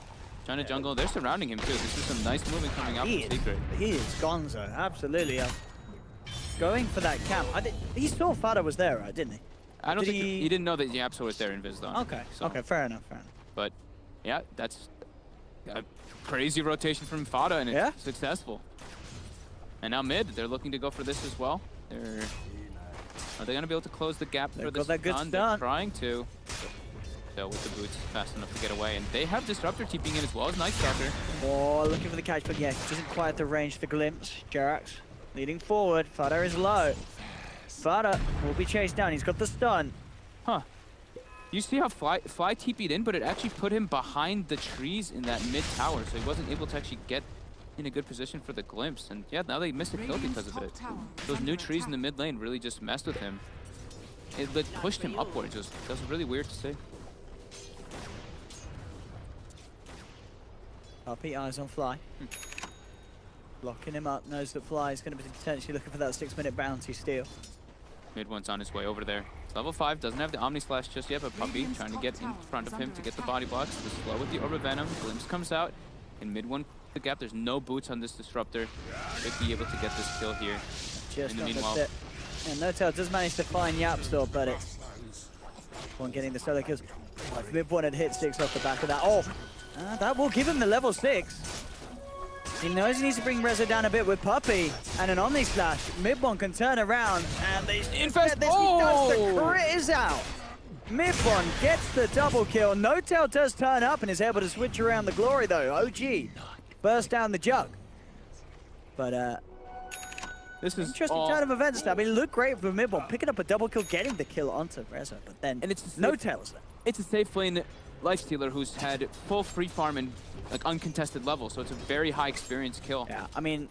Speaker 6: trying to jungle. They're surrounding him too. This is some nice moving coming out from Secret.
Speaker 5: He is gonzo, absolutely. Going for that camp. He saw Fada was there, right, didn't he?
Speaker 6: I don't think he didn't know that Yapsor was there in Vizdon.
Speaker 5: Okay, so. Okay, fair enough, fair enough.
Speaker 6: But yeah, that's a crazy rotation from Fada, and it's successful. And now mid, they're looking to go for this as well. Are they going to be able to close the gap for this stun? They're trying to. So with the boots, fast enough to get away. And they have Disruptor TPing in as well as Night Stalker.
Speaker 5: Oh, looking for the catch, but yeah, doesn't quite have the range the glimpse. Jarax leading forward. Fada is low. Fada will be chased down. He's got the stun.
Speaker 6: Huh. You see how Fly TP'd in, but it actually put him behind the trees in that mid tower, so he wasn't able to actually get in a good position for the glimpse. And yeah, now they missed a kill because of it. Those new trees in the mid lane really just messed with him. It pushed him upwards. That was really weird to see.
Speaker 5: Puppy, eyes on Fly. Locking him up, knows that Fly is going to be potentially looking for that 6-minute bounty steal.
Speaker 6: Mid one's on his way over there. It's level 5, doesn't have the Omni Slash just yet, but Puppy trying to get in front of him to get the body blocks. The slow with the Orb of Venom. Glimpse comes out, and mid one the gap. There's no boots on this Disruptor. Should be able to get this kill here.
Speaker 5: Just
Speaker 6: in the meanwhile,
Speaker 5: and Notel does manage to find Yapstor, but it's one getting the solo kills. Like mid one had hit 6 off the back of that. Oh, that will give him the level 6. He knows he needs to bring Rezo down a bit with Puppy and an Omni Slash. Mid one can turn around and they
Speaker 6: infest.
Speaker 5: He does the crit is out. Mid one gets the double kill. Notel does turn up and is able to switch around the glory though. OG burst down the jug. But
Speaker 6: this is
Speaker 5: interesting turn of events. I mean, it looked great for mid one, picking up a double kill, getting the kill onto Rezo, but then Notel's there.
Speaker 6: It's a safe lane Lifestealer who's had full free farm and like uncontested level, so it's a very high experience kill.
Speaker 5: Yeah, I mean,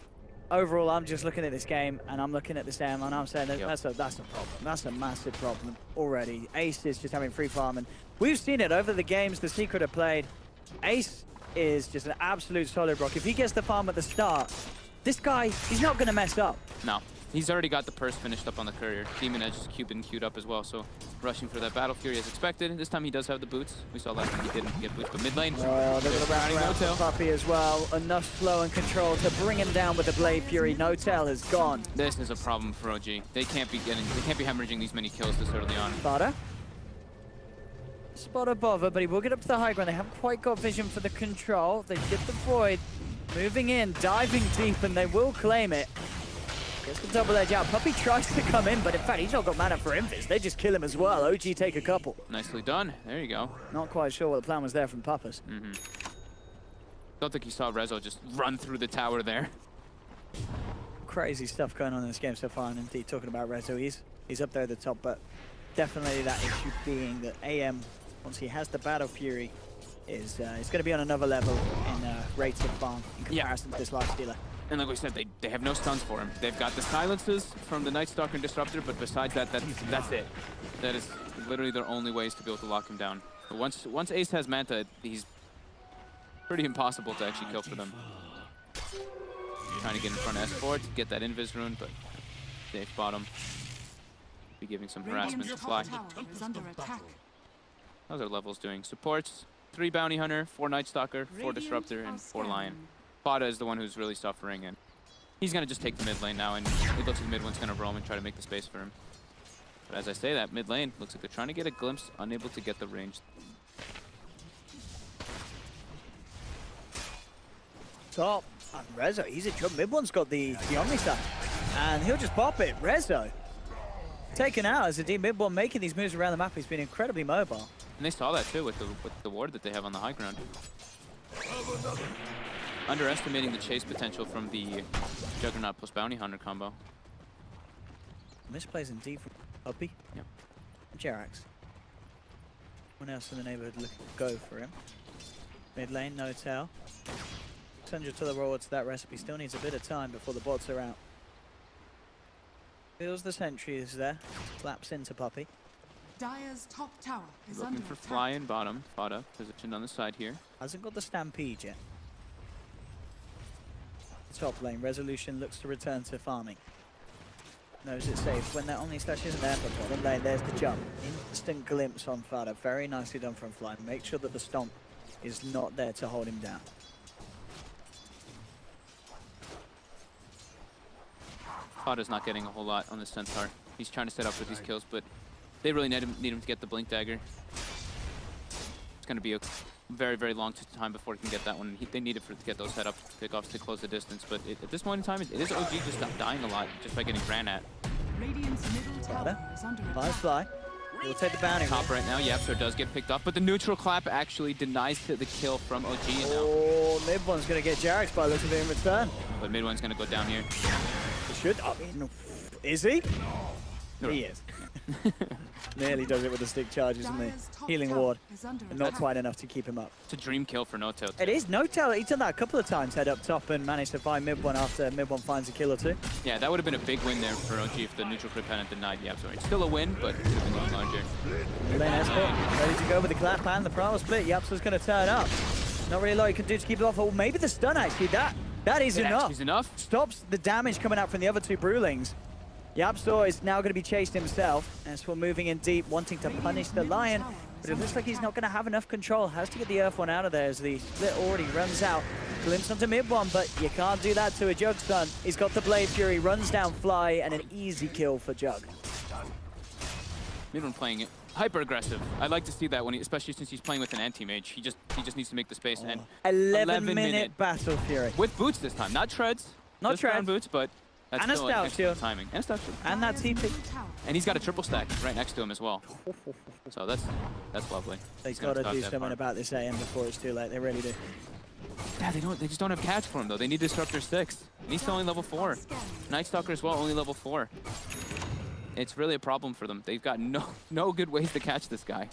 Speaker 5: overall, I'm just looking at this game and I'm looking at this game and I'm saying that that's a problem. That's a massive problem already. Ace is just having free farm, and we've seen it over the games the Secret have played. Ace is just an absolute solid rock. If he gets the farm at the start, this guy, he's not going to mess up.
Speaker 6: No, he's already got the purse finished up on the courier. Demon Edge is queued up as well, so rushing for that Battle Fury as expected. This time he does have the boots. We saw last time he didn't get boots, but mid lane.
Speaker 5: Oh, they're going to wrap around for Puppy as well. Enough slow and control to bring him down with the Blade Fury. Notel is gone.
Speaker 6: This is a problem for OG. They can't be hemorrhaging these many kills this early on.
Speaker 5: Fada. Spot a bother, but he will get up to the high ground. They haven't quite got vision for the control. They get the Void. Moving in, diving deep, and they will claim it. Gets the double edge out. Puppy tries to come in, but in fact, he's not got mana for Invis. They just kill him as well. OG take a couple.
Speaker 6: Nicely done. There you go.
Speaker 5: Not quite sure what the plan was there from Papas.
Speaker 6: Don't think you saw Rezo just run through the tower there.
Speaker 5: Crazy stuff going on in this game so far, and indeed, talking about Rezo, he's up there at the top, but definitely that issue being that AM, once he has the Battle Fury, is going to be on another level in rates of farm in comparison to this Lifestealer.
Speaker 6: And like we said, they have no stuns for him. They've got the silences from the Night Stalker and Disruptor, but besides that, that's it. That is literally their only ways to be able to lock him down. But once Ace has Manta, he's pretty impossible to actually kill for them. Trying to get in front of S4 to get that invis rune, but safe bottom. Be giving some harassment to Fly.
Speaker 4: Is under attack.
Speaker 6: How's our levels doing? Supports, 3 Bounty Hunter, 4 Night Stalker, 4 Disruptor, and 4 Lion. Fada is the one who's really suffering, and he's going to just take the mid lane now, and it looks like mid one's going to roam and try to make the space for him. But as I say that, mid lane looks like they're trying to get a glimpse, unable to get the range.
Speaker 5: Top. And Rezo, he's a jump. Mid one's got the Omni stack. And he'll just pop it. Rezo. Taken out as a D mid one making these moves around the map. He's been incredibly mobile.
Speaker 6: And they saw that too with the ward that they have on the high ground. Underestimating the chase potential from the Juggernaut plus Bounty Hunter combo.
Speaker 5: Misplays in D from Puppy.
Speaker 6: Yep.
Speaker 5: Jerax. One else in the neighborhood looking to go for him. Mid lane, no tail. 600 to the roll to that recipe. Still needs a bit of time before the bots are out. Feels the sentry is there. Slaps into Puppy.
Speaker 4: Dire's top tower is
Speaker 6: Looking
Speaker 4: under
Speaker 6: for
Speaker 4: attack.
Speaker 6: Fly and bottom. Fada positioned on the side here.
Speaker 5: Hasn't got the Stampede yet. Top lane, Resolution looks to return to farming. Knows it's safe when that Omni Slash isn't there, but bottom lane, there's the jump. Instant glimpse on Fada. Very nicely done from Fly. Make sure that the stomp is not there to hold him down.
Speaker 6: Fada's not getting a whole lot on the Centaur. He's trying to set up with these kills, but they really need him to get the Blink Dagger. It's going to be a very, very long time before he can get that one. They need it to get those setup pickoffs to close the distance, but at this point in time, it is OG just dying a lot just by getting ran at.
Speaker 4: Radiant's middle tower is under attack.
Speaker 5: Fly. We'll take the bounty.
Speaker 6: Top right now, Yapster does get picked up, but the neutral clap actually denies the kill from OG now.
Speaker 5: Oh, mid one's going to get Jerax by looking at it in return.
Speaker 6: But mid one's going to go down here.
Speaker 5: He should. I mean, is he?
Speaker 6: No.
Speaker 5: He is. Nearly does it with the stick charges and the
Speaker 4: Dire's top
Speaker 5: healing
Speaker 4: tower
Speaker 5: ward.
Speaker 4: is under
Speaker 5: But not
Speaker 4: attack.
Speaker 5: quite enough to keep him up.
Speaker 6: It's a dream kill for No Tail.
Speaker 5: It is. No tail. He's done that a couple of times. Head up top and managed to find mid one after mid one finds a kill or two.
Speaker 6: Yeah, that would have been a big win there for OG if the neutral crit hadn't denied Yapster. It's still a win, but it would have been a lot larger.
Speaker 5: Lane Escort ready to go with the clap and the primal split. Yapster's going to turn up. Not really a lot he can do to keep it off. Oh, maybe the stun actually. That is enough.
Speaker 6: Is enough.
Speaker 5: Stops the damage coming out from the other two Brewlings. Yapstor is now going to be chased himself as we're moving in deep, wanting to punish the Lion. But it looks like he's not going to have enough control. Has to get the Earth one out of there as the split already runs out. Glimpse onto mid one, but you can't do that to a Jug stun. He's got the Blade Fury, runs down Fly, and an easy kill for Jug.
Speaker 6: Mid one playing it hyper aggressive. I like to see that when especially since he's playing with an anti-mage. He just needs to make the space and
Speaker 5: 11-minute Battle Fury.
Speaker 6: with boots this time, not treads.
Speaker 5: Not
Speaker 6: just ground
Speaker 5: treads.
Speaker 6: boots, but that's
Speaker 5: And a
Speaker 6: still
Speaker 5: stout
Speaker 6: excellent
Speaker 5: shield.
Speaker 6: timing. And a stout shield.
Speaker 5: And that TP.
Speaker 6: And he's got a triple stack right next to him as well. So that's lovely.
Speaker 5: They
Speaker 6: He's gonna
Speaker 5: got to
Speaker 6: stop
Speaker 5: do
Speaker 6: that
Speaker 5: something
Speaker 6: farm.
Speaker 5: about this AM before it's too late. They really do.
Speaker 6: Yeah, they just don't have catch for him though. They need Disruptor 6. And he's still only level 4. Night Stalker as well, only level 4. It's really a problem for them. They've got no good ways to catch this guy.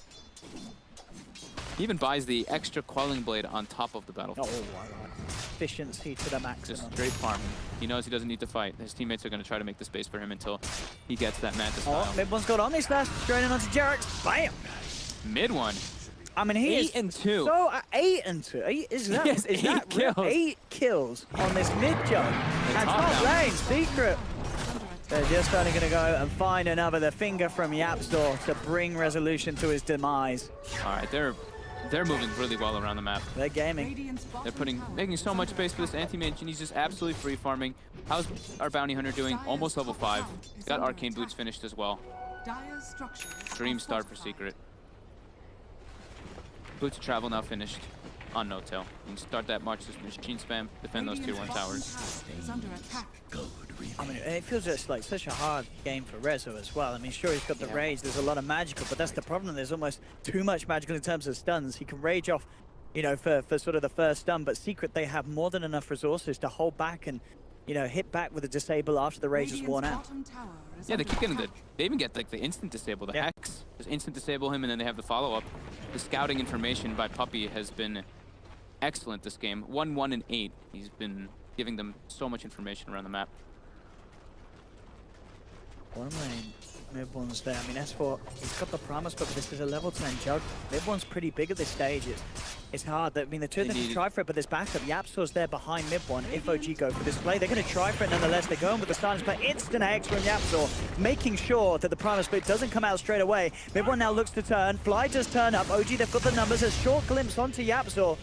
Speaker 6: He even buys the extra Quelling Blade on top of the battlefield.
Speaker 5: Efficiency to the maximum.
Speaker 6: Just straight farm. He knows he doesn't need to fight. His teammates are going to try to make the space for him until he gets that Manta style.
Speaker 5: Oh, mid one's got Omni Slash, straight in onto Jerax. Bam!
Speaker 6: Mid one.
Speaker 5: I mean, he
Speaker 6: 8
Speaker 5: is
Speaker 6: and 2.
Speaker 5: so 8 and 2. Is that,
Speaker 6: Yes,
Speaker 5: is
Speaker 6: 8
Speaker 5: that real?
Speaker 6: kills.
Speaker 5: 8 kills on this mid jump. And
Speaker 6: top
Speaker 5: top
Speaker 6: now.
Speaker 5: lane, Secret. They're just only going to go and find another. The finger from Yapstor to bring Resolution to his demise.
Speaker 6: All right, they're moving really well around the map.
Speaker 5: They're gaming.
Speaker 4: Radiant's
Speaker 6: They're
Speaker 4: bottom tower
Speaker 6: making so
Speaker 4: is
Speaker 6: much
Speaker 4: under
Speaker 6: space for this
Speaker 4: attack.
Speaker 6: anti-mage, and he's just absolutely free farming. How's our bounty hunter doing? Almost level 5. Got arcane boots finished as well.
Speaker 4: Dire's structures
Speaker 6: Dream
Speaker 4: are
Speaker 6: start for
Speaker 4: fortified.
Speaker 6: Secret. Boots of travel now finished on No Tail. You can start that march with machine spam, defend those tier 1
Speaker 4: Radiant's bottom
Speaker 6: towers.
Speaker 4: tower is under attack.
Speaker 5: I mean, it feels just like such a hard game for Rezo as well. I mean, sure, he's got the rage. There's a lot of magical, but that's the problem. There's almost too much magical in terms of stuns. He can rage off, you know, for sort of the first stun, but Secret, they have more than enough resources to hold back and, you know, hit back with a disable after the rage is worn out.
Speaker 4: Bottom tower is
Speaker 6: Yeah, they
Speaker 4: under
Speaker 6: keep getting
Speaker 4: attack.
Speaker 6: they even get like the instant disable, the
Speaker 5: Yeah.
Speaker 6: Hex. Just instant disable him, and then they have the follow-up. The scouting information by Puppy has been excellent this game. 1, 1, and 8. He's been giving them so much information around the map.
Speaker 5: Bottom lane, Mid-one's there. I mean, S4, he's got the promise, but this is a level 10 jug. Mid-one's pretty big at this stage. It's hard. I mean, the two of them can try for it, but there's backup. Yapsor's there behind mid-one. If OG go for this play, they're going to try for it nonetheless. They're going with the silence play. Instant X from Yapsor, making sure that the promise split doesn't come out straight away. Mid-one now looks to turn. Fly does turn up. OG, they've got the numbers. A short glimpse onto Yapsor.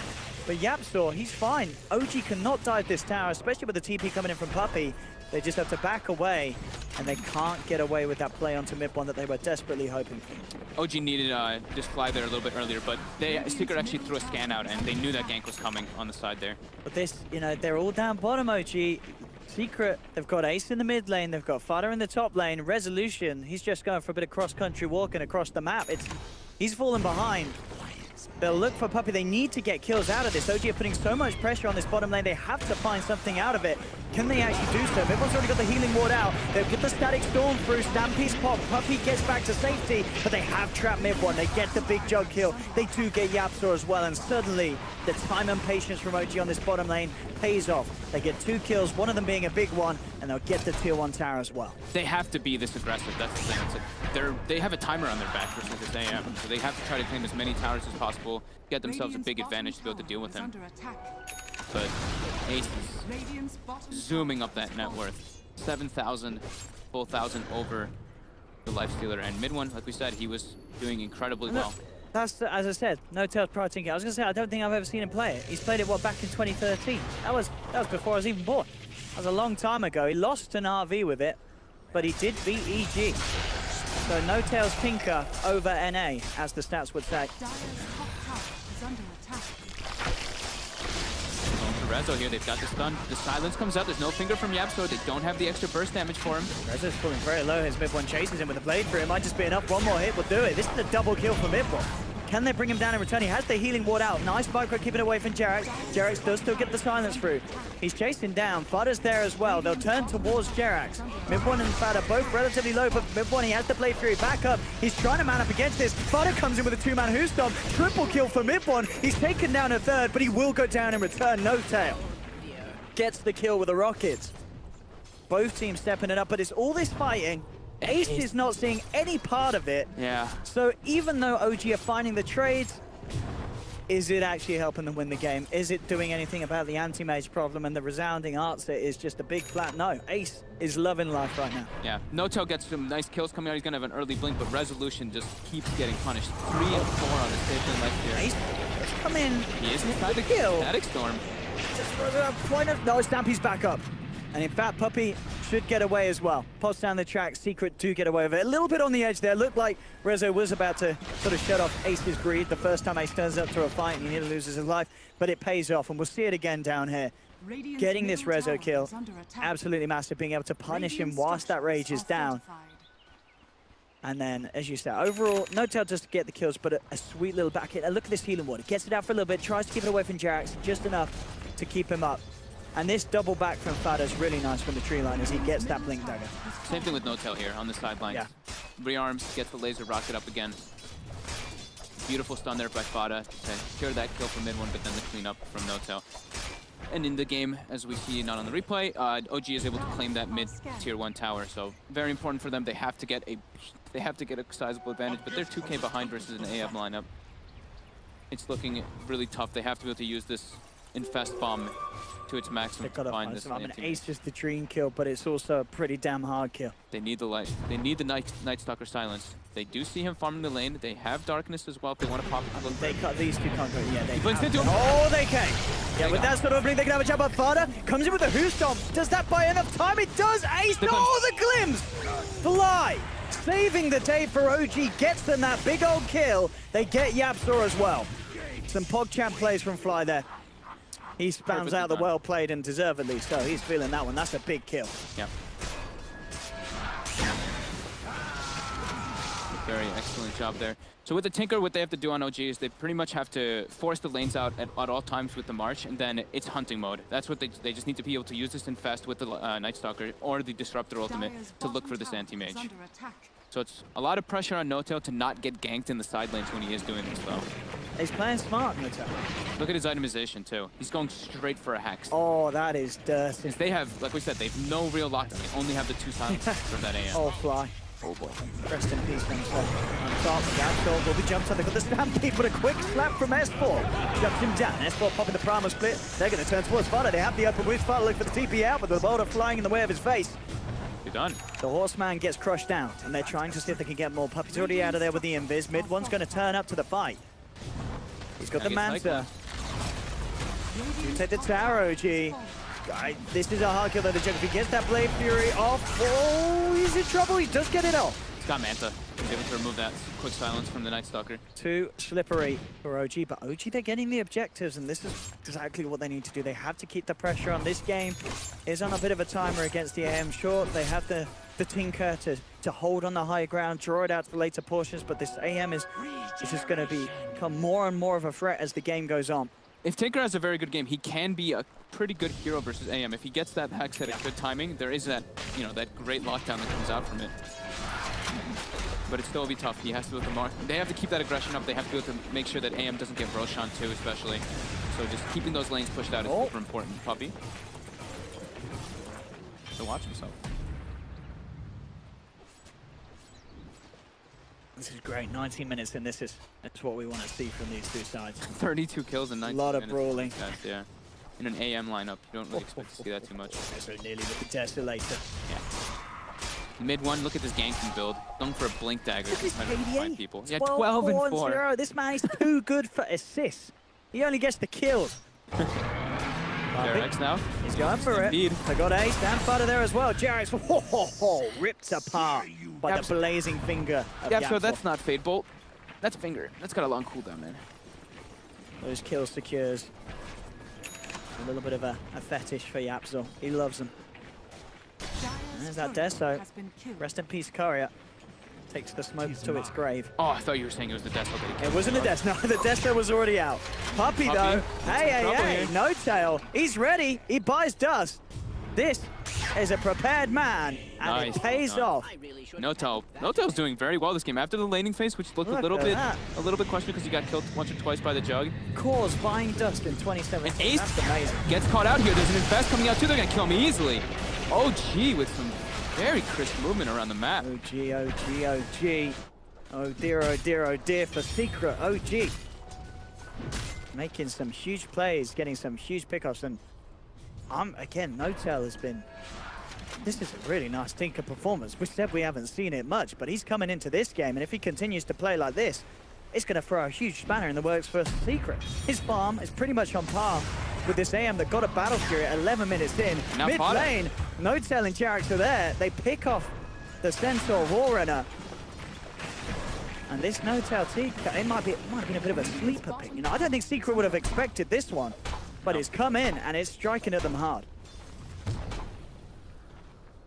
Speaker 5: But Yapsor, he's fine. OG cannot dive this tower, especially with the TP coming in from Puppey. They just have to back away, and they can't get away with that play onto mid-one that they were desperately hoping for.
Speaker 6: OG needed just fly there a little bit earlier, but Secret actually threw a scan out, and they knew that gank was coming on the side there.
Speaker 5: But this, you know, they're all down bottom, OG. Secret, they've got Ace in the mid lane, they've got Fada in the top lane. Resolution, he's just going for a bit of cross-country walking across the map. He's fallen behind. They'll look for Puppey. They need to get kills out of this. OG are putting so much pressure on this bottom lane. They have to find something out of it. Can they actually do so? Everyone's already got the healing ward out. They'll get the static storm through. Stampede's pop. Puppey gets back to safety, but they have trapped mid-one. They get the big jug kill. They do get Yapsor as well, and suddenly the time and patience from OG on this bottom lane pays off. They get 2 kills, one of them being a big one, and they'll get the tier 1 tower as well.
Speaker 6: They have to be this aggressive. That's the thing. They have a timer on their back versus this AM, so they have to try to claim as many towers as possible, get themselves a big advantage to be able to deal with him. But Ace is zooming up that net worth. 7,000, full 1,000 over the Lifestealer, and mid-one, like we said, he was doing incredibly well.
Speaker 5: That's, as I said, no Tails Pro Tinker. I was going to say, I don't think I've ever seen him play it. He's played it, back in 2013. That was before I was even born. That was a long time ago. He lost an RV with it, but he did beat EG. So no Tails Tinker over NA, as the stats would say.
Speaker 6: Going for Rezo here, they've got the stun. The silence comes out, there's no finger from Yapsor. They don't have the extra burst damage for him.
Speaker 5: Rezo's falling very low. His mid-one chases him with a blade through. It might just be enough. One more hit will do it. This is a double kill for mid-one. Can they bring him down in return? He has the healing ward out. Nice micro keeping away from Jerax. Jerax does still get the silence through. He's chasing down. Fada's there as well. They'll turn towards Jerax. Mid-one and Fada both relatively low, but mid-one, he has the blade through. Back up. He's trying to man up against this. Fada comes in with a 2-man who stomp. Triple kill for mid-one. He's taken down a third, but he will go down in return. No tail. Gets the kill with the rockets. Both teams stepping it up, but it's all this fighting. Ace is not seeing any part of it.
Speaker 6: Yeah.
Speaker 5: So even though OG are finding the trades, is it actually helping them win the game? Is it doing anything about the anti-mage problem? And the resounding answer is just a big flat no. Ace is loving life right now.
Speaker 6: Yeah, No-Tail gets some nice kills coming out. He's gonna have an early blink, but Resolution just keeps getting punished. 3 and 4 on the station left here.
Speaker 5: Ace has come in.
Speaker 6: He is inside the
Speaker 5: kill.
Speaker 6: static storm.
Speaker 5: Just for a point of no, Stampy's back up. And in fact, Puppey should get away as well. Pops down the track, Secret do get away with it. A little bit on the edge there. Looked like Rezo was about to sort of shut off Ace's greed the first time Ace turns up to a fight and he nearly loses his life. But it pays off, and we'll see it again down here. Getting this Rezo kill, absolutely massive, being able to punish him whilst that rage is down. And then, as you said, overall, No-Tail just to get the kills, but a sweet little back hit. Look at this healing ward. Gets it out for a little bit, tries to keep it away from Jerax, just enough to keep him up. And this double back from Fada is really nice from the tree line as he gets that blink dagger.
Speaker 6: Same thing with No-Tail here on the sidelines.
Speaker 5: Yeah.
Speaker 6: Rearms, gets the laser rocket up again. Beautiful stun there by Fada to secure that kill from mid-one, but then the cleanup from No-Tail. And in the game, as we see not on the replay, OG is able to claim that mid-tier 1 tower. So very important for them. They have to get a sizable advantage, but they're 2K behind versus an AM lineup. It's looking really tough. They have to be able to use this Infest bomb to its maximum to find this.
Speaker 5: Ace just the dream kill, but it's also a pretty damn hard kill.
Speaker 6: They need the light. They need the Night Stalker silence. They do see him farming the lane. They have darkness as well if they want to pop it.
Speaker 5: They cut these two can't go. Yeah, they
Speaker 6: blinks into him.
Speaker 5: Oh, they can. Yeah, with that sort of opening, they can have a jump up. Fada comes in with a who stomp. Does that buy enough time? It does. Ace. Oh, the glimpse. Fly. Saving the day for OG. Gets them that big old kill. They get Yapsor as well. Some PogChamp plays from Fly there. He spams out the well played and deservedly so. He's feeling that one. That's a big kill.
Speaker 6: Yeah. Very excellent job there. So with the Tinker, what they have to do on OG is they pretty much have to force the lanes out at all times with the March, and then it's hunting mode. That's what they just need to be able to use this Infest with the Night Stalker or the Disruptor ultimate to look for this anti-mage. So it's a lot of pressure on No-Tail to not get ganked in the side lanes when he is doing this, though.
Speaker 5: He's playing smart, No-Tail.
Speaker 6: Look at his itemization, too. He's going straight for a Hex.
Speaker 5: Oh, that is dirty.
Speaker 6: They have, like we said, they have no real lockdown. They only have the 2 silences for that AM.
Speaker 5: Oh, Fly. Oh boy. Rest in peace, himself. On top, Gapsol will be jumped on. They've got the stampede, but a quick slap from S4. Jumps him down. S4 popping the primal split. They're going to turn towards Fada. They have the open with Fada. Look for the TP out, but the boulder flying in the way of his face.
Speaker 6: You're done.
Speaker 5: The horseman gets crushed down, and they're trying to see if they can get more puppies. Already out of there with the invis. Mid one's going to turn up to the fight. He's got the Manta. You take the tower, OG. This is a hard kill though, the Jug. If he gets that Blade Fury off, oh, he's in trouble. He does get it off.
Speaker 6: He's got Manta. He's able to remove that quick silence from the Night Stalker.
Speaker 5: Too slippery for OG, but OG, they're getting the objectives, and this is exactly what they need to do. They have to keep the pressure on. This game is on a bit of a timer against the AM short. They have the Tinker to hold on the high ground, draw it out to the later portions, but this AM is just going to become more and more of a threat as the game goes on.
Speaker 6: If Tinker has a very good game, he can be a pretty good hero versus AM. If he gets that hex at a good timing, there is that, that great lockdown that comes out from it. But it still will be tough. He has to look at Mark. They have to keep that aggression up. They have to be able to make sure that AM doesn't get Roshan too, especially. So just keeping those lanes pushed out is super important. Puppy. To watch himself.
Speaker 5: This is great. 19 minutes in. That's what we want to see from these two sides.
Speaker 6: 32 kills in 19 minutes.
Speaker 5: A lot of brawling.
Speaker 6: Yeah. In an AM lineup, you don't really expect to see that too much.
Speaker 5: So nearly with the Desolator.
Speaker 6: Yeah. Mid one, look at this ganking build. Going for a blink dagger to try to find people. Yeah, 12 and 4.
Speaker 5: 0. This man is too good for assists. He only gets the kills.
Speaker 6: Jarex now.
Speaker 5: He's going for it. They got Ace and Butter there as well. Jarex, ripped apart by the blazing finger.
Speaker 6: Yeah, so that's not Fade Bolt. That's Finger. That's got a long cooldown, man.
Speaker 5: Those kills secures. A little bit of a fetish for Yapzor. He loves them. There's that Deso. Rest in peace, Courier. Takes the smoke to its grave.
Speaker 6: Oh, I thought you were saying it was the Deso that he killed.
Speaker 5: It wasn't a Deso. No, the Deso was already out. Puppy though. Hey. No tail. He's ready. He buys dust. This is a prepared man, and it pays off.
Speaker 6: No-Tail's doing very well this game. After the laning phase, which looked a little bit questionable because he got killed once or twice by the Jug.
Speaker 5: Cause buying dust in 27.
Speaker 6: And Ace
Speaker 5: That's amazing.
Speaker 6: Gets caught out here. There's an Infest coming out too. They're gonna kill me easily. OG with some very crisp movement around the map.
Speaker 5: OG. Oh dear for Secret. OG. Making some huge plays, getting some huge pickups, and again, No-Tail has been... This is a really nice Tinker performance. We said we haven't seen it much, but he's coming into this game, and if he continues to play like this, it's going to throw a huge spanner in the works for Secret. His farm is pretty much on par with this AM that got a Battle Fury at 11 minutes in. Mid lane, No-Tail and Jarex are there. They pick off the Centaur Warrunner. And this No-Tail Tinker, it might have been a bit of a sleeper pick. I don't think Secret would have expected this one, but it's come in and it's striking at them hard.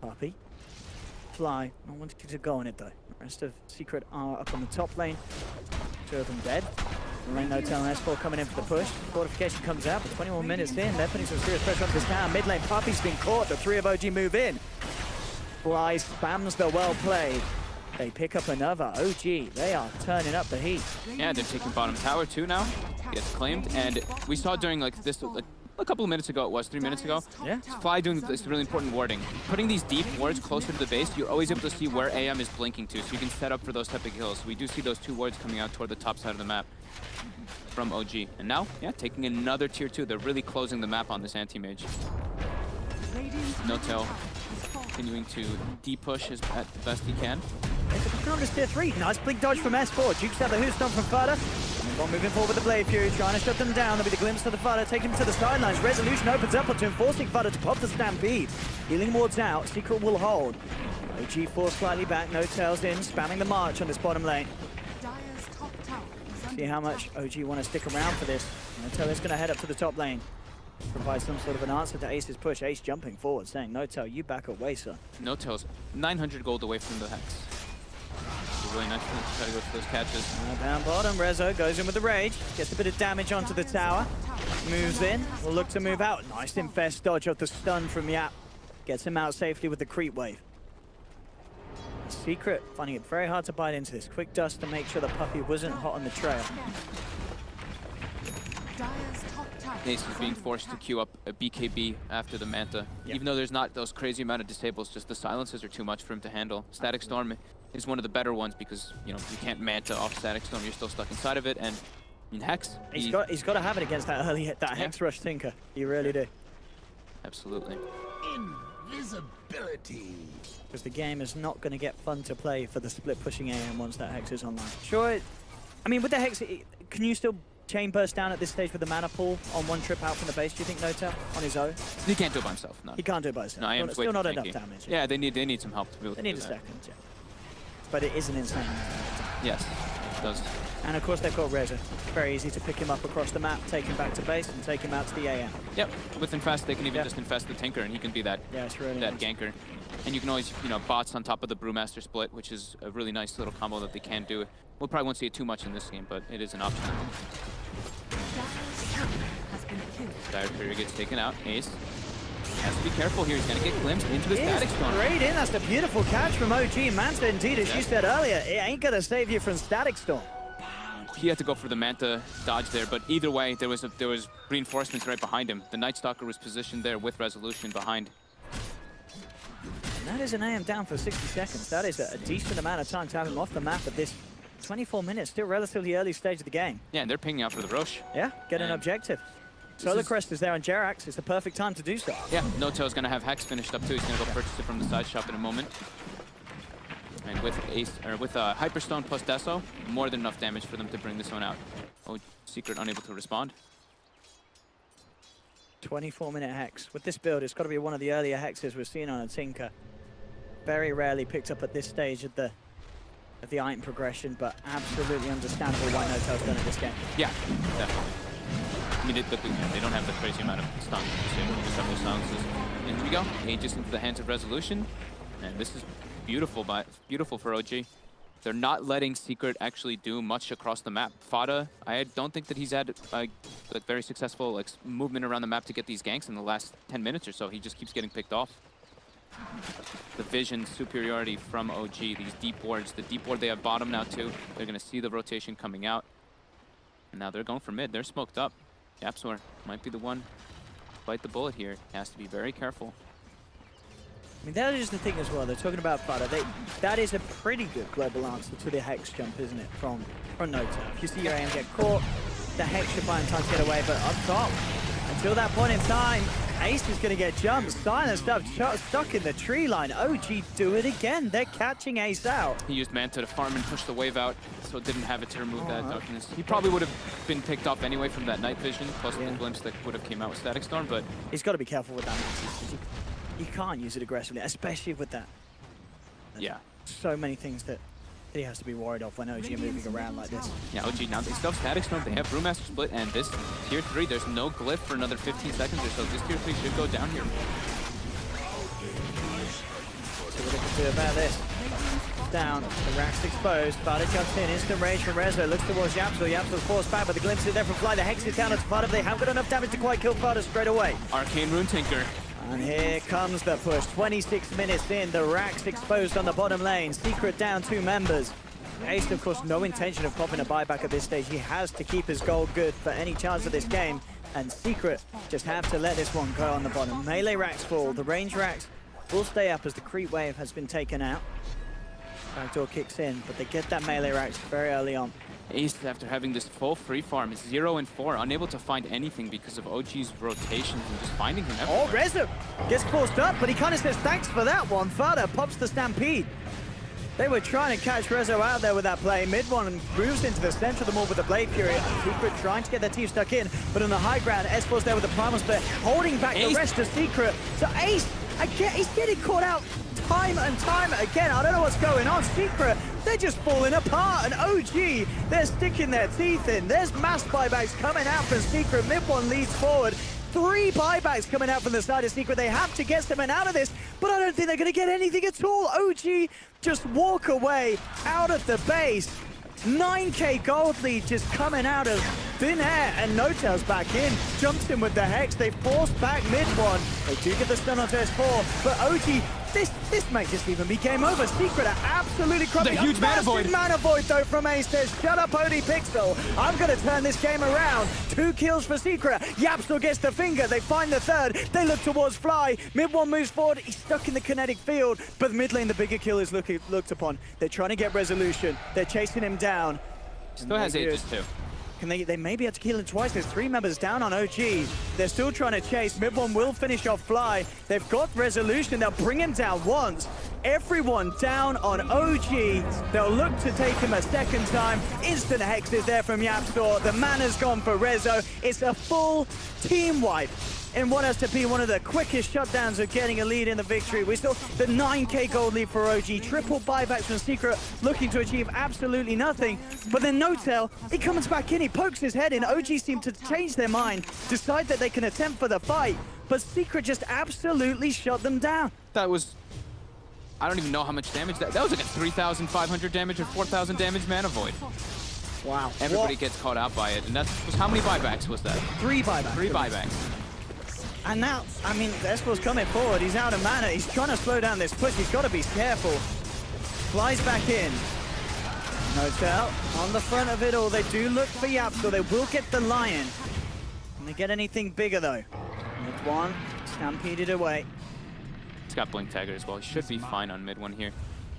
Speaker 5: Puppy. Fly. I want to go on it though. The rest of Secret are up on the top lane. 2 of them dead. No-Tail and S4 coming in for the push. Fortification comes out, but 21 minutes in, they're putting some serious pressure on this town. Mid lane, Puppy's been caught. The 3 of OG move in. Fly spams the well played. They pick up another. OG, they are turning up the heat.
Speaker 6: Yeah, they're taking bottom tower too now. Gets claimed, and we saw during this a couple of minutes ago, it was 3 minutes ago.
Speaker 5: Yeah.
Speaker 6: Fly doing this really important warding. Putting these deep wards closer to the base, you're always able to see where AM is blinking to, so you can set up for those type of kills. We do see those 2 wards coming out toward the top side of the map from OG. And now, yeah, taking another tier 2. They're really closing the map on this anti-mage. No-Tail continuing to de-push as at the best he can.
Speaker 5: On this tier 3. Nice blink dodge from S4. Jukes out the Hoostomp from Fada. One moving forward with the Blade Fury, trying to shut them down. There'll be the glimpse of the Fada, taking him to the sidelines. Resolution opens up onto him, forcing Fada to pop the Stampede. Healing wards out, Secret will hold. OG force slightly back, No-Tail's in, spamming the march on this bottom lane. See how much OG want to stick around for this. No-Tail is going to head up to the top lane. Provide some sort of an answer to Ace's push. Ace jumping forward, saying, No-Tail, you back away, sir.
Speaker 6: No-Tail's 900 gold away from the Hex. It's really nice to try to go for those catches.
Speaker 5: Down bottom, Rezo goes in with the Rage. Gets a bit of damage onto the tower. Moves in, will look to move out. Nice Infest dodge off the stun from Yap. Gets him out safely with the creep wave. Secret, finding it very hard to bite into this. Quick dust to make sure the Puppy wasn't hot on the trail.
Speaker 4: Dire's top tower
Speaker 6: Ace is being
Speaker 4: under
Speaker 6: forced to
Speaker 4: attack.
Speaker 6: queue up a BKB after the Manta.
Speaker 5: Yeah.
Speaker 6: Even though there's not those crazy amount of disables, just the silences are too much for him to handle. Static Storm is one of the better ones because, you know, you can't Manta off Static Storm, you're still stuck inside of it, and in Hex,
Speaker 5: He's got to have it against that early hit, that Hex Rush Tinker. You really do.
Speaker 6: Absolutely.
Speaker 7: Invisibility.
Speaker 5: Because the game is not going to get fun to play for the split pushing AM once that Hex is online. Sure, I mean, with the Hex, can you still chain burst down at this stage with the mana pool on one trip out from the base, do you think, Notel, on his own?
Speaker 6: He can't do it by himself, no.
Speaker 5: He can't do it by himself.
Speaker 6: No, I am
Speaker 5: Still not enough damage.
Speaker 6: Yeah, they need some help to be able
Speaker 5: They
Speaker 6: to
Speaker 5: need
Speaker 6: do
Speaker 5: a
Speaker 6: that.
Speaker 5: second, yeah. But it is an insane amount of damage.
Speaker 6: Yes, it does.
Speaker 5: And of course they've got Reza. Very easy to pick him up across the map, take him back to base, and take him out to the AM.
Speaker 6: Yep, with Infest, they can even
Speaker 5: Yeah.
Speaker 6: just infest the Tinker, and he can be that
Speaker 5: Yeah, it's really
Speaker 6: that
Speaker 5: nice.
Speaker 6: ganker. And you can always, you know, bots on top of the Brewmaster split, which is a really nice little combo that they can do. We'll probably won't see it too much in this game, but it is an option.
Speaker 4: Dire's turret has been killed.
Speaker 6: Dire Courier gets taken out. Ace has to be careful here. He's going to get glimpsed into the Static Storm.
Speaker 5: Straight in, that's a beautiful catch from OG. Manta, indeed, as
Speaker 6: Yeah.
Speaker 5: you said earlier, it ain't gonna save you from Static Storm.
Speaker 6: He had to go for the Manta dodge there, but either way, there was reinforcements right behind him. The Night Stalker was positioned there with Resolution behind.
Speaker 5: And that is an AM down for 60 seconds. That is a decent amount of time to have him off the map at this 24 minutes, still relatively early stage of the game.
Speaker 6: Yeah, and they're pinging out for the Roche.
Speaker 5: Yeah, get an
Speaker 6: And
Speaker 5: objective.
Speaker 6: this
Speaker 5: Solar
Speaker 6: is-
Speaker 5: Crest is there on Jerax. It's the perfect time to do so.
Speaker 6: Yeah, Notel's going to have Hex finished up too. He's going to go purchase it from the side shop in a moment. And with Hyperstone plus Deso, more than enough damage for them to bring this one out. Oh, Secret unable to respond.
Speaker 5: 24-minute Hex. With this build, it's got to be one of the earlier Hexes we've seen on a Tinker. Very rarely picked up at this stage of the item progression, but absolutely understandable why Notel's done it this game.
Speaker 6: Yeah, definitely. I mean, they don't have the crazy amount of stun, so they just have those silences. And here we go. Aegis into the hands of Resolution. And this is beautiful for OG. They're not letting Secret actually do much across the map. Fada, I don't think that he's had like very successful movement around the map to get these ganks in the last 10 minutes or so. He just keeps getting picked off. The vision superiority from OG, these deep wards. The deep ward they have bottom now too. They're going to see the rotation coming out. And now they're going for mid. They're smoked up. Yapsor might be the one to bite the bullet here. He has to be very careful.
Speaker 5: I mean, that is the thing as well. They're talking about Fada. That is a pretty good global answer to the Hex jump, isn't it, from Notel? If you see your AM get caught, the Hex should find time to get away, but up top, until that point in time, Ace is going to get jumped. Silent stuck in the tree line. OG do it again. They're catching Ace out.
Speaker 6: He used Manta to farm and push the wave out, so didn't have it to remove that darkness. He probably would have been picked off anyway from that night vision, plus the glimpse that would have came out with Static Storm, but
Speaker 5: He's got to be careful with that. You can't use it aggressively, especially with that.
Speaker 6: yeah.
Speaker 5: So many things that he has to be worried of when OG are moving around like this.
Speaker 6: Yeah, OG, now they still have Static Storm, they have Brewmaster split, and this tier 3, there's no glyph for another 15 seconds or so. This tier 3 should go down here.
Speaker 5: So what they can do about this. Down, the rack's exposed. Fada jumps in, instant rage from Rezo, looks towards Yapsor. Yapsor's forced back, but the glimpse is there from Fly. The Hex is down at Fada. They haven't got enough damage to quite kill Fada straight away.
Speaker 6: Arcane Rune Tinker.
Speaker 5: And here comes the push. 26 minutes in, the rack's exposed on the bottom lane. Secret down 2 members. Ace, of course, no intention of popping a buyback at this stage. He has to keep his gold good for any chance of this game. And Secret just have to let this one go on the bottom. Melee racks fall. The range racks will stay up as the creep wave has been taken out. Backdoor kicks in, but they get that melee racks very early on.
Speaker 6: Ace, after having this full free farm, is 0 and 4, unable to find anything because of OG's rotations and just finding him everywhere.
Speaker 5: Oh, Rezo gets forced up, but he kind of says thanks for that one. Fada pops the Stampede. They were trying to catch Rezo out there with that play. Mid one moves into the center of the mall with the Blade Fury. Secret trying to get their team stuck in, but on the high ground, S4's there with the Primal Split, holding back the rest of Secret. So Ace, again, he's getting caught out time and time again. I don't know what's going on. Secret, they're just falling apart. And OG, they're sticking their teeth in. There's mass buybacks coming out from Secret. Mid one leads forward. 3 buybacks coming out from the side of Secret. They have to get someone out of this, but I don't think they're going to get anything at all. OG just walk away out of the base. 9k gold lead just coming out of thin air, and Notel's back in. Jumps in with the Hex. They force back mid one. They do get the stun off S4, but OG This may just even be game over. Secret are absolutely crumbling.
Speaker 6: The huge mana void.
Speaker 5: Mana void though from Ace says, shut up, Odie Pixel. I'm going to turn this game around. 2 kills for Secret. Yapstor gets the finger. They find the third. They look towards Fly. Mid one moves forward. He's stuck in the kinetic field. But mid lane, the bigger kill is looked upon. They're trying to get resolution. They're chasing him down.
Speaker 6: Still has Aegis too.
Speaker 5: Can they may be able to kill him twice. There's 3 members down on OG. They're still trying to chase. Mid one will finish off Fly. They've got resolution. They'll bring him down once. Everyone down on OG. They'll look to take him a second time. Instant hex is there from Yapstor. The mana's gone for Rezo. It's a full team wipe in what has to be one of the quickest shutdowns of getting a lead in the victory. We saw the 9k gold lead for OG. Triple buybacks from Secret, looking to achieve absolutely nothing. But then No-Tail, he comes back in, he pokes his head in. OG seem to change their mind, decide that they can attempt for the fight. But Secret just absolutely shut them down.
Speaker 6: That was... I don't even know how much damage that was like a 3,500 damage or 4,000 damage mana void.
Speaker 5: Wow.
Speaker 6: Everybody gets caught out by it. And that's how many buybacks was that?
Speaker 5: 3 buybacks.
Speaker 6: 3 buybacks.
Speaker 5: And now, I mean, Espo's coming forward. He's out of mana. He's trying to slow down this push. He's got to be careful. Flies back in. No-Tail on the front of it all. They do look for Yapstor. They will get the Lion. Can they get anything bigger, though? Mid one, stampeded away.
Speaker 6: He's got Blink Tagger as well. He should be fine on mid one here.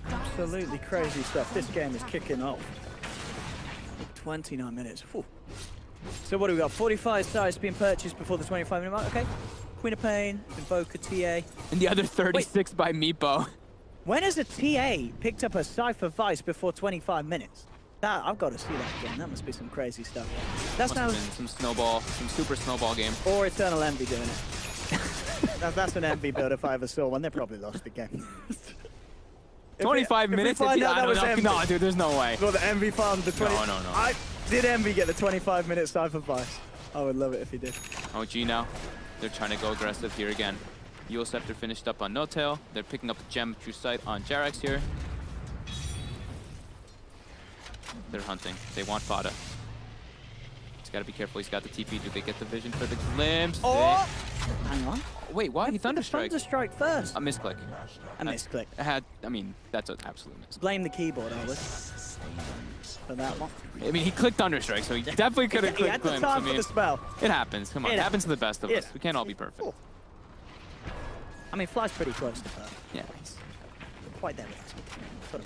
Speaker 5: Absolutely crazy stuff. This game is kicking off. 29 minutes. Whew. So what do we got? 45 size being purchased before the 25-minute mark. Okay. Queen of Pain, Invoker, TA.
Speaker 6: And the other 36 by Meepo.
Speaker 5: When has a TA picked up a Cypher Vice before 25 minutes? That, I've got to see that again. That must be some crazy stuff. That's
Speaker 6: Must have been some snowball, some super snowball game.
Speaker 5: Or Eternal Envy doing it. That's an Envy build if I ever saw one. They probably lost the game.
Speaker 6: 25 minutes?
Speaker 5: I don't know.
Speaker 6: No, dude, there's no way.
Speaker 5: Well, the Envy farmed the 20.
Speaker 6: No.
Speaker 5: Did Envy get the 25-minute Cypher Vice? I would love it if he did.
Speaker 6: OG now. They're trying to go aggressive here again. Yule Scepter finished up on No-Tail. They're picking up the Gem True Sight on Jarax here. They're hunting. They want Fada. He's got to be careful. He's got the TP. Do they get the vision for the glimpse?
Speaker 5: Oh! Hang on.
Speaker 6: Wait, why? He Thunderstrike.
Speaker 5: Thunderstrike first.
Speaker 6: A misclick.
Speaker 5: A misclick.
Speaker 6: I mean, that's an absolute miss.
Speaker 5: Blame the keyboard, I would. For that one.
Speaker 6: I mean, he clicked Thunderstrike, so he definitely could have
Speaker 5: He
Speaker 6: clicked
Speaker 5: had the
Speaker 6: Glimpse.
Speaker 5: time
Speaker 6: I mean,
Speaker 5: for the spell.
Speaker 6: it happens. Come on, it happens to the best of us. We can't all be perfect.
Speaker 5: Cool. I mean, Fly's pretty close to her.
Speaker 6: Yeah, he's
Speaker 5: Quite there with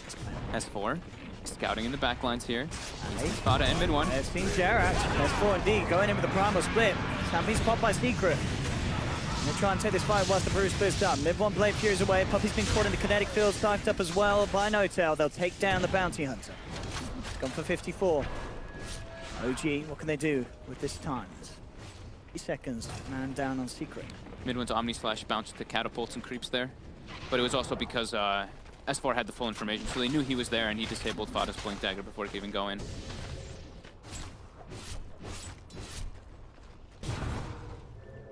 Speaker 5: us.
Speaker 6: S4. Scouting in the back lines here.
Speaker 5: Hey.
Speaker 6: Fada and mid one.
Speaker 5: There's Team Jarax. S4 indeed going in with the primal split. Stampy's popped by Secret. They'll try and take this fight whilst the Bruce splits up. Mid one Blade Fury's away. Puppy's been caught in the kinetic field, siped up as well by No-Tail. They'll take down the Bounty Hunter. Gone for 54. OG, what can they do with this time? 3 seconds, man down on Secret.
Speaker 6: Mid one's Omni Slash bounced the catapults and creeps there. But it was also because S4 had the full information, so they knew he was there and he disabled Fada's Blink Dagger before he could even go in.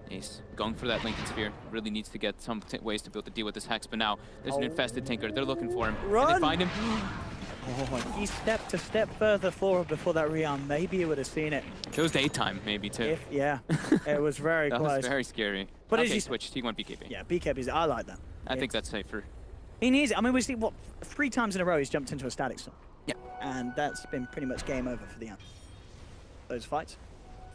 Speaker 6: Ace going for that Lincoln Sphere. Really needs to get some ways to be able to deal with this Hex, but now there's an infested Tinker. They're looking for him.
Speaker 5: Run!
Speaker 6: Can they find him?
Speaker 5: Oh, he stepped a step further forward before that rearm. Maybe he would have seen it.
Speaker 6: It was daytime, maybe, too.
Speaker 5: Yeah, it was very
Speaker 6: That
Speaker 5: close.
Speaker 6: was very scary.
Speaker 5: But
Speaker 6: okay,
Speaker 5: as you
Speaker 6: switched. He went BKB.
Speaker 5: Yeah, BKB's. I like that.
Speaker 6: I think that's safer.
Speaker 5: He needs it. I mean, we see, what, 3 times in a row he's jumped into a static storm.
Speaker 6: Yeah.
Speaker 5: And that's been pretty much game over for the end. Those fights.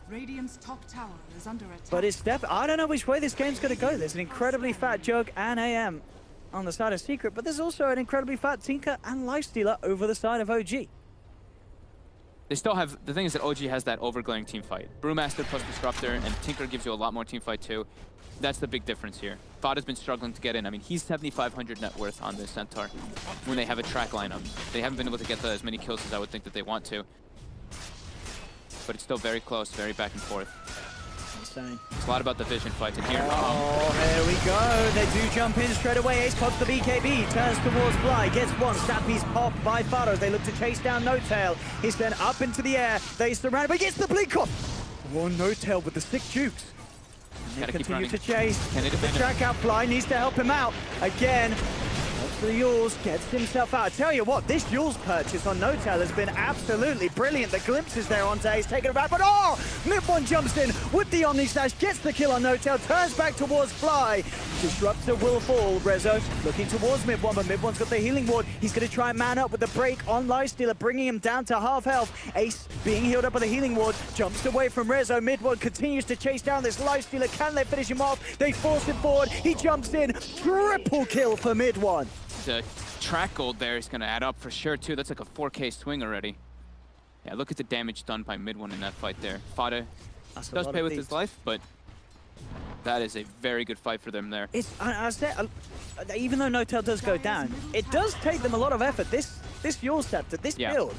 Speaker 4: Radiant's top tower is under attack.
Speaker 5: But it's I don't know which way this game's going to go. There's an incredibly fat Jug and AM on the side of Secret, but there's also an incredibly fat Tinker and Lifestealer over the side of OG.
Speaker 6: They still have, the thing is that OG has that overglaring team fight. Brewmaster plus Disruptor, and Tinker gives you a lot more team fight too. That's the big difference here. Fada's been struggling to get in. I mean, he's 7,500 net worth on this Centaur when they have a track lineup. They haven't been able to get as many kills as I would think that they want to. But it's still very close, very back and forth.
Speaker 5: Insane.
Speaker 6: It's a lot about the vision fight in here.
Speaker 5: Oh, there we go. They do jump in straight away. Ace pops the BKB, turns towards Fly, gets one. Stampy's popped by Fada. They look to chase down No-Tail. He's then up into the air. They surround, but gets the blink off. Oh, No-Tail with the sick jukes. And they continue to chase.
Speaker 6: Can they
Speaker 5: The
Speaker 6: defend him?
Speaker 5: track out Fly needs to help him out. Again, for the Yules, gets himself out. I tell you what, this Yules purchase on No-Tail has been absolutely brilliant. The glimpses there on Ace, taking it back, but oh! Mid-1 jumps in with the Omni Slash, gets the kill on No-Tail, turns back towards Fly. Disruptor will fall. Rezo looking towards Mid-1, but Mid-1's got the healing ward. He's going to try and man up with the break on Lifestealer, bringing him down to half health. Ace being healed up by the healing ward, jumps away from Rezo. Mid-1 continues to chase down this Lifestealer. Can they finish him off? They force him forward. He jumps in. Triple kill for Mid-1.
Speaker 6: The track gold there is going to add up for sure, too. That's like a 4K swing already. Yeah, look at the damage done by Mid-1 in that fight there. Fada does pay with his life, but that is a very good fight for them there.
Speaker 5: It's, I said, even though No-Tail does go down, it does take them a lot of effort. This Yule scepter, this build,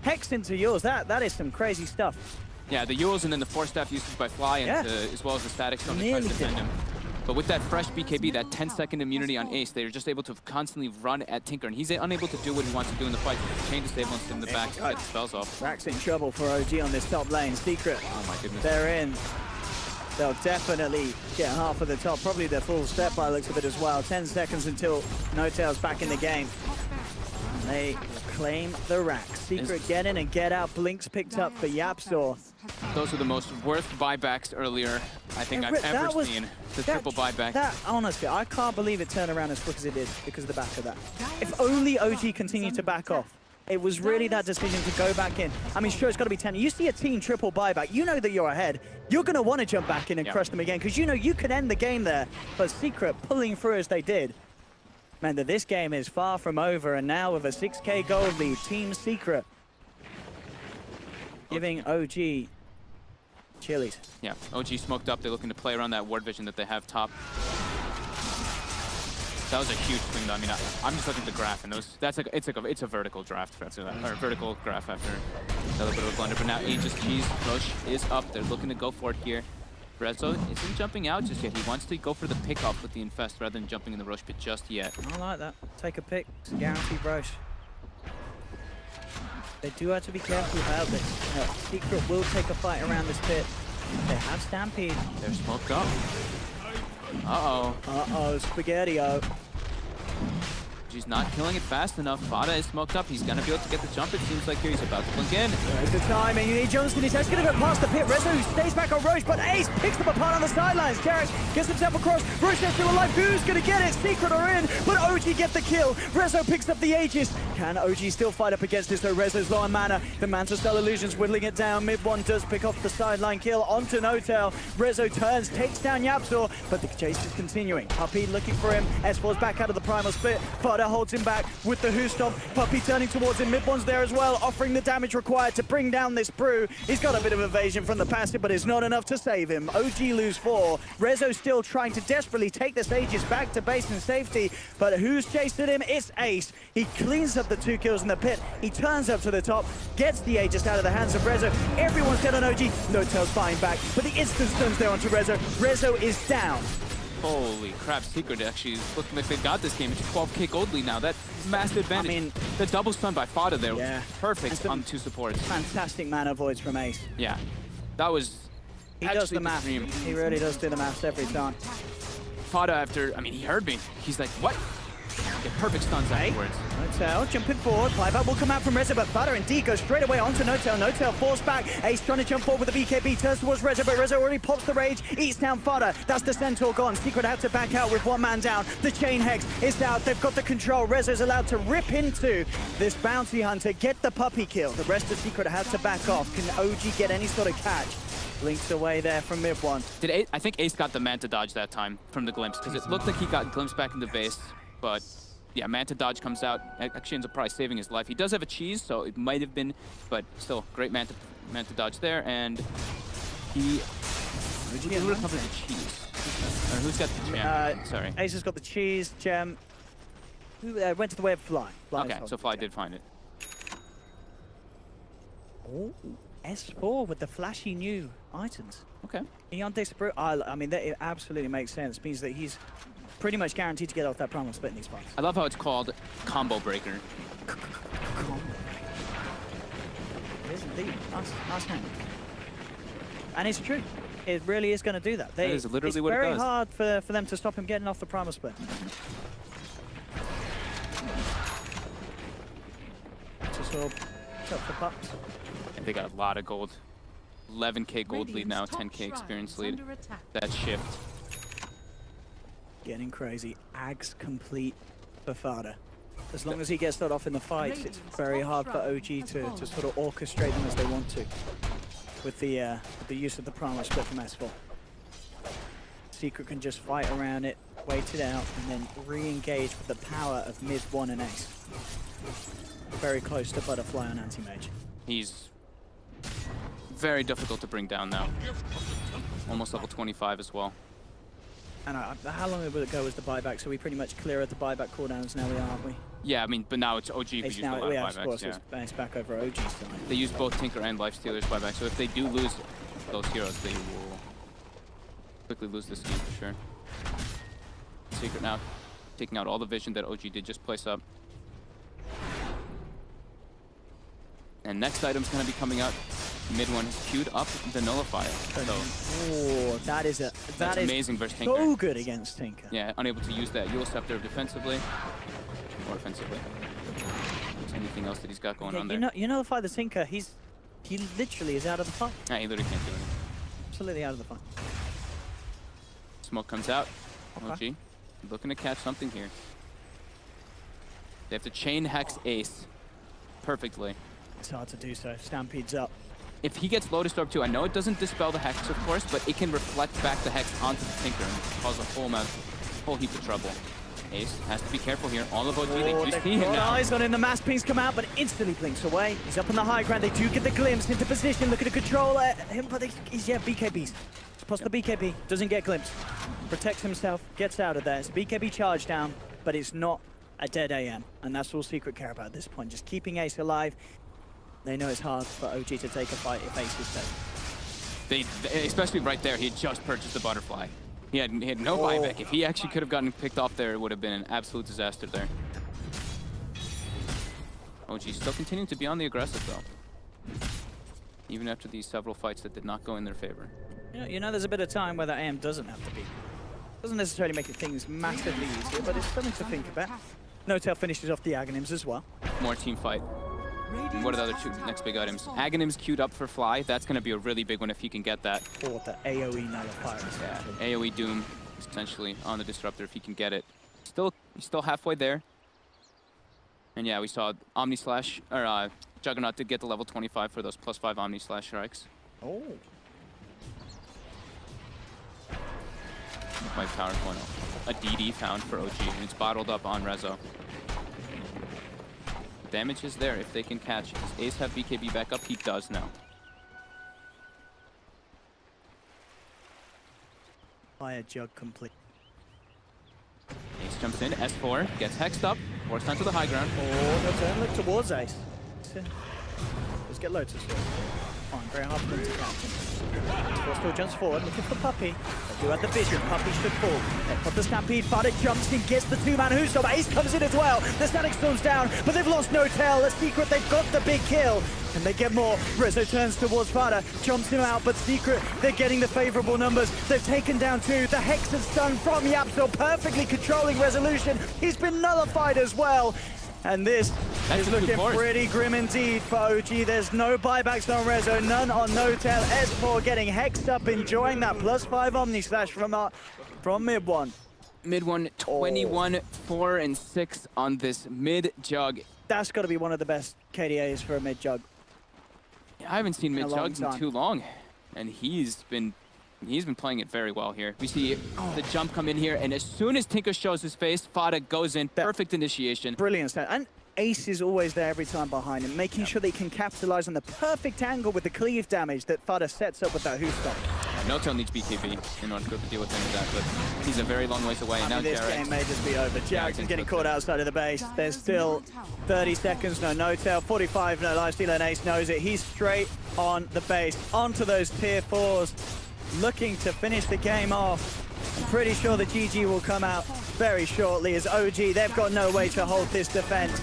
Speaker 5: Hex into Yules, that is some crazy stuff.
Speaker 6: Yeah, the Yules and then the Force Staff usage by Fly, and as well as the Static Stone to try to defend him. But with that fresh BKB, that 10-second immunity on Ace, they're just able to constantly run at Tinker, and he's unable to do what he wants to do in the fight. Chain Disablement in the back to get the spells off.
Speaker 5: Rack's in trouble for OG on this top lane. Secret,
Speaker 6: oh my goodness,
Speaker 5: they're in. They'll definitely get half of the top, probably their full step by the looks of it as well. 10 seconds until No-Tail's back in the game. They claim the rack. Secret get in and get out. Blinks picked up for Yapzor.
Speaker 6: Those are the most worst buybacks earlier I think I've ever seen. The triple buyback.
Speaker 5: That, honestly, I can't believe it turned around as quick as it did because of the back of that. If only OG continued to back off. It was really that decision to go back in. I mean, sure, it's got to be 10. You see a team triple buyback, you know that you're ahead. You're going to want to jump back in and crush them again because you know you can end the game there. But Secret pulling through as they did. Man, that this game is far from over, and now with a 6K gold lead, Team Secret giving OG chilies.
Speaker 6: Yeah, OG smoked up. They're looking to play around that ward vision that they have top. That was a huge swing, though. I mean, I'm just looking at the graph, and it's a vertical draft, or vertical graph after a little bit of a blunder. But now Aegis Cheese Roche is up. They're looking to go for it here. Rezo isn't jumping out just yet. He wants to go for the pick off with the Infest rather than jumping in the Roche pit just yet.
Speaker 5: I like that. Take a pick. It's a guaranteed Roche. They do have to be careful about this. Secret will take a fight around this pit. They have Stampede.
Speaker 6: They're smoked up. Uh-oh.
Speaker 5: Uh-oh, Spaghetti-O.
Speaker 6: He's not killing it fast enough. Fada is smoked up. He's gonna be able to get the jump. It seems like here he's about to blink in.
Speaker 5: There's the timing. Johnson is gonna go past the pit. Rezo stays back on Roche, but Ace picks them apart on the sidelines. Jarek gets himself across. Roche is still alive. Who's gonna get it? Secret are in, but OG get the kill. Rezo picks up the Aegis. Can OG still fight up against this though? Rezo's low on mana. The Manta Spell Illusions whittling it down. Mid-1 does pick off the sideline kill onto No-Tail. Rezo turns, takes down Yapzor, but the chase is continuing. Puppey looking for him. S4's back out of the primal split. Fada holds him back with the Who Stomp. Puppey turning towards him. Mid-1's there as well, offering the damage required to bring down this brew. He's got a bit of evasion from the passive, but it's not enough to save him. OG lose 4. Rezo still trying to desperately take this Aegis back to base and safety, but who's chasing him? It's Ace. He cleans up the 2 kills in the pit. He turns up to the top, gets the Aegis out of the hands of Rezo. Everyone's dead on OG. No-Tail's flying back, but the instant stuns there onto Rezo. Rezo is down.
Speaker 6: Holy crap, Secret actually is looking like they've got this game. It's 12K gold lead now. That massive advantage. I mean, the double stun by Fada there was perfect on 2 supports.
Speaker 5: Fantastic mana voids from Ace.
Speaker 6: Yeah, that was
Speaker 5: He does the math. He really does do the maths every time.
Speaker 6: Fada after, I mean, he heard me. He's like, what? Get perfect stuns afterwards.
Speaker 5: No-Tail jumping forward. Flyback will come out from Rezo, but Fada indeed goes straight away onto No-Tail. No-Tail forced back. Ace trying to jump forward with the BKB. Turns towards Rezo, but Rezo already pops the rage. Eats down Fada. That's the Centaur gone. Secret have to back out with 1 man down. The Chain Hex is out. They've got the control. Rezo's allowed to rip into this Bounty Hunter, get the puppy kill. The rest of Secret have to back off. Can OG get any sort of catch? Blinks away there from Mid-1.
Speaker 6: I think Ace got the Manta dodge that time from the glimpse, because it looked like he got glimpsed back in the base, but yeah, Manta dodge comes out. Actually ends up probably saving his life. He does have a cheese, so it might have been, but still, great Manta dodge there, and he... Who recovered the cheese? Or who's got the gem? Sorry.
Speaker 5: Ace has got the cheese, gem. Who went to the way of Fly.
Speaker 6: Okay, so Fly did find it.
Speaker 5: Oh, S4 with the flashy new items.
Speaker 6: Okay.
Speaker 5: Beyond this, I mean, that it absolutely makes sense. It means that he's pretty much guaranteed to get off that primal split in these fights.
Speaker 6: I love how it's called Combo Breaker.
Speaker 5: It is indeed. Nice name. And it's true. It really is going to do that.
Speaker 6: That is literally what it does.
Speaker 5: It's very hard for them to stop him getting off the primal split. Chaos Orb. It's up for pups.
Speaker 6: And they got a lot of gold. 11k gold lead now, 10k experience lead. That shift.
Speaker 5: Getting crazy. Ags complete for Fada. As long as he gets that off in the fights, it's very hard for OG to sort of orchestrate them as they want to. With the use of the Primal Split from S4. Secret can just fight around it, wait it out, and then re-engage with the power of mid 1 and Ace. Very close to Butterfly on Anti-Mage.
Speaker 6: He's very difficult to bring down now. Almost level 25 as well.
Speaker 5: And how long will it go as the buyback? So we pretty much clear at the buyback cooldowns now, aren't we?
Speaker 6: Yeah, I mean, but now it's OG who
Speaker 5: It's
Speaker 6: used a
Speaker 5: now,
Speaker 6: lot
Speaker 5: yeah,
Speaker 6: of
Speaker 5: of
Speaker 6: buybacks.
Speaker 5: course,
Speaker 6: Yeah.
Speaker 5: it's back over OG's side.
Speaker 6: They use both Tinker and Lifestealer's buyback, so if they do lose those heroes, they will quickly lose this game for sure. Secret now taking out all the vision that OG did just place up. And next item's gonna be coming out. Mid one has queued up the Nullifier. So
Speaker 5: Oh, that's
Speaker 6: amazing versus Tinker.
Speaker 5: so good against Tinker.
Speaker 6: Yeah, unable to use that Yule Scepter defensively or offensively. Is anything else that he's got going on there?
Speaker 5: You nullify the Tinker, he literally is out of the fight.
Speaker 6: Nah, he literally can't do anything.
Speaker 5: Absolutely out of the fight.
Speaker 6: Smoke comes out.
Speaker 5: Okay.
Speaker 6: OG looking to catch something here. They have to chain Hex Ace perfectly.
Speaker 5: It's hard to do so. Stampede's up.
Speaker 6: If he gets Lotus Orb too, I know it doesn't dispel the Hex, of course, but it can reflect back the Hex onto the Tinker and cause a whole heap of trouble. Ace has to be careful here. All of OG, they do see him now.
Speaker 5: Eyes on him. The mass pings come out, but instantly blinks away. He's up on the high ground. They do get the glimpse into position. Looking to control him, but he's BKBs. Plus the BKB doesn't get glimpse. Protects himself, gets out of there. It's a BKB charge down, but it's not a dead AM, and that's all Secret care about at this point. Just keeping Ace alive. They know it's hard for OG to take a fight if Ace is safe.
Speaker 6: They especially right there, he had just purchased the Butterfly. He had no buyback. If he actually could have gotten picked off there, it would have been an absolute disaster there. OG still continuing to be on the aggressive though. Even after these several fights that did not go in their favor.
Speaker 5: You know there's a bit of time where that AM doesn't have to be. Doesn't necessarily make things massively easier, but it's something to think about. No-Tail finishes off the Aghanims as well.
Speaker 6: More team fight. And what are the other two next big items? Aghanim's queued up for Fly. That's going to be a really big one if he can get that.
Speaker 5: Or the AoE Nullifier.
Speaker 6: Yeah, AoE Doom essentially on the Disruptor if he can get it. He's still halfway there. And yeah, we saw Omni Slash, or Juggernaut did get the level 25 for those +5 Omni Slash strikes.
Speaker 5: Oh.
Speaker 6: My power point. A DD found for OG, and it's bottled up on Rezo. Damage is there if they can catch. Does Ace have BKB back up? He does now.
Speaker 5: Fire Jug complete.
Speaker 6: Ace jumps in, S4, gets hexed up, forced onto the high ground.
Speaker 5: Oh, no turn, look towards Ace. Let's get Lotus here. Fine, very hard for them to catch him. Still jumps forward, looking for Puppy. They do have the vision, Puppy should fall. They put the Stampede, Fada jumps in, gets the two-man Whoso, but Ace comes in as well. The Static Storm's down, but they've lost No-Tail. The Secret, they've got the big kill. And they get more. Rezo turns towards Fada, jumps him out, but Secret, they're getting the favorable numbers. They've taken down two. The Hex is stun from Yapso, perfectly controlling Resolution. He's been nullified as well. And this is looking pretty grim indeed for OG. There's no buybacks on Rezo, none on No-Tail. S4 getting hexed up, enjoying that +5 Omni Slash from mid one.
Speaker 6: Mid one, 21, 4, and 6 on this mid jug.
Speaker 5: That's got to be one of the best KDAs for a mid jug.
Speaker 6: I haven't seen mid jugs in too long, and he's been playing it very well here. We see the jump come in here, and as soon as Tinker shows his face, Fada goes in, perfect initiation.
Speaker 5: Brilliant start. And Ace is always there every time behind him, making sure they can capitalize on the perfect angle with the cleave damage that Fada sets up with that Whoso.
Speaker 6: No-Tail needs BKB in order to deal with any of that, but he's a very long ways away. And now
Speaker 5: this game may just be over. Jax is getting caught outside of the base. There's still 30 seconds, No-Tail, 45, no lifesteal, and Ace knows it. He's straight on the base, onto those tier 4s, looking to finish the game off. I'm pretty sure the GG will come out very shortly as OG. They've got no way to hold this defense.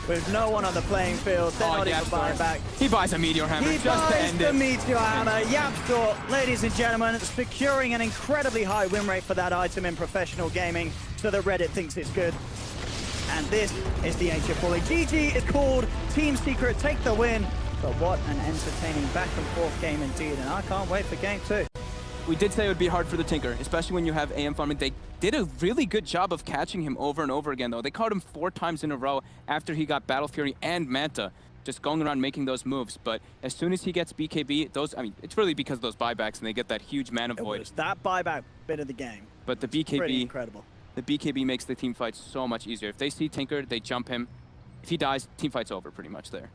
Speaker 5: With no one on the playing field, they're not even buying back.
Speaker 6: He buys a Meteor Hammer just to end it.
Speaker 5: He buys the Meteor Hammer. Yapstor, ladies and gentlemen, securing an incredibly high win rate for that item in professional gaming, so that Reddit thinks it's good. And this is the HF Volley. GG is called. Team Secret take the win. But what an entertaining back and forth game indeed. And I can't wait for game 2.
Speaker 6: We did say it would be hard for the Tinker, especially when you have AM farming. They did a really good job of catching him over and over again, though. They caught him 4 times in a row after he got Battle Fury and Manta, just going around making those moves. But as soon as he gets BKB, it's really because of those buybacks, and they get that huge mana void.
Speaker 5: It was that buyback bit of the game.
Speaker 6: But the
Speaker 5: Pretty
Speaker 6: BKB,
Speaker 5: incredible.
Speaker 6: the BKB makes the team fight so much easier. If they see Tinker, they jump him. If he dies, team fight's over pretty much there.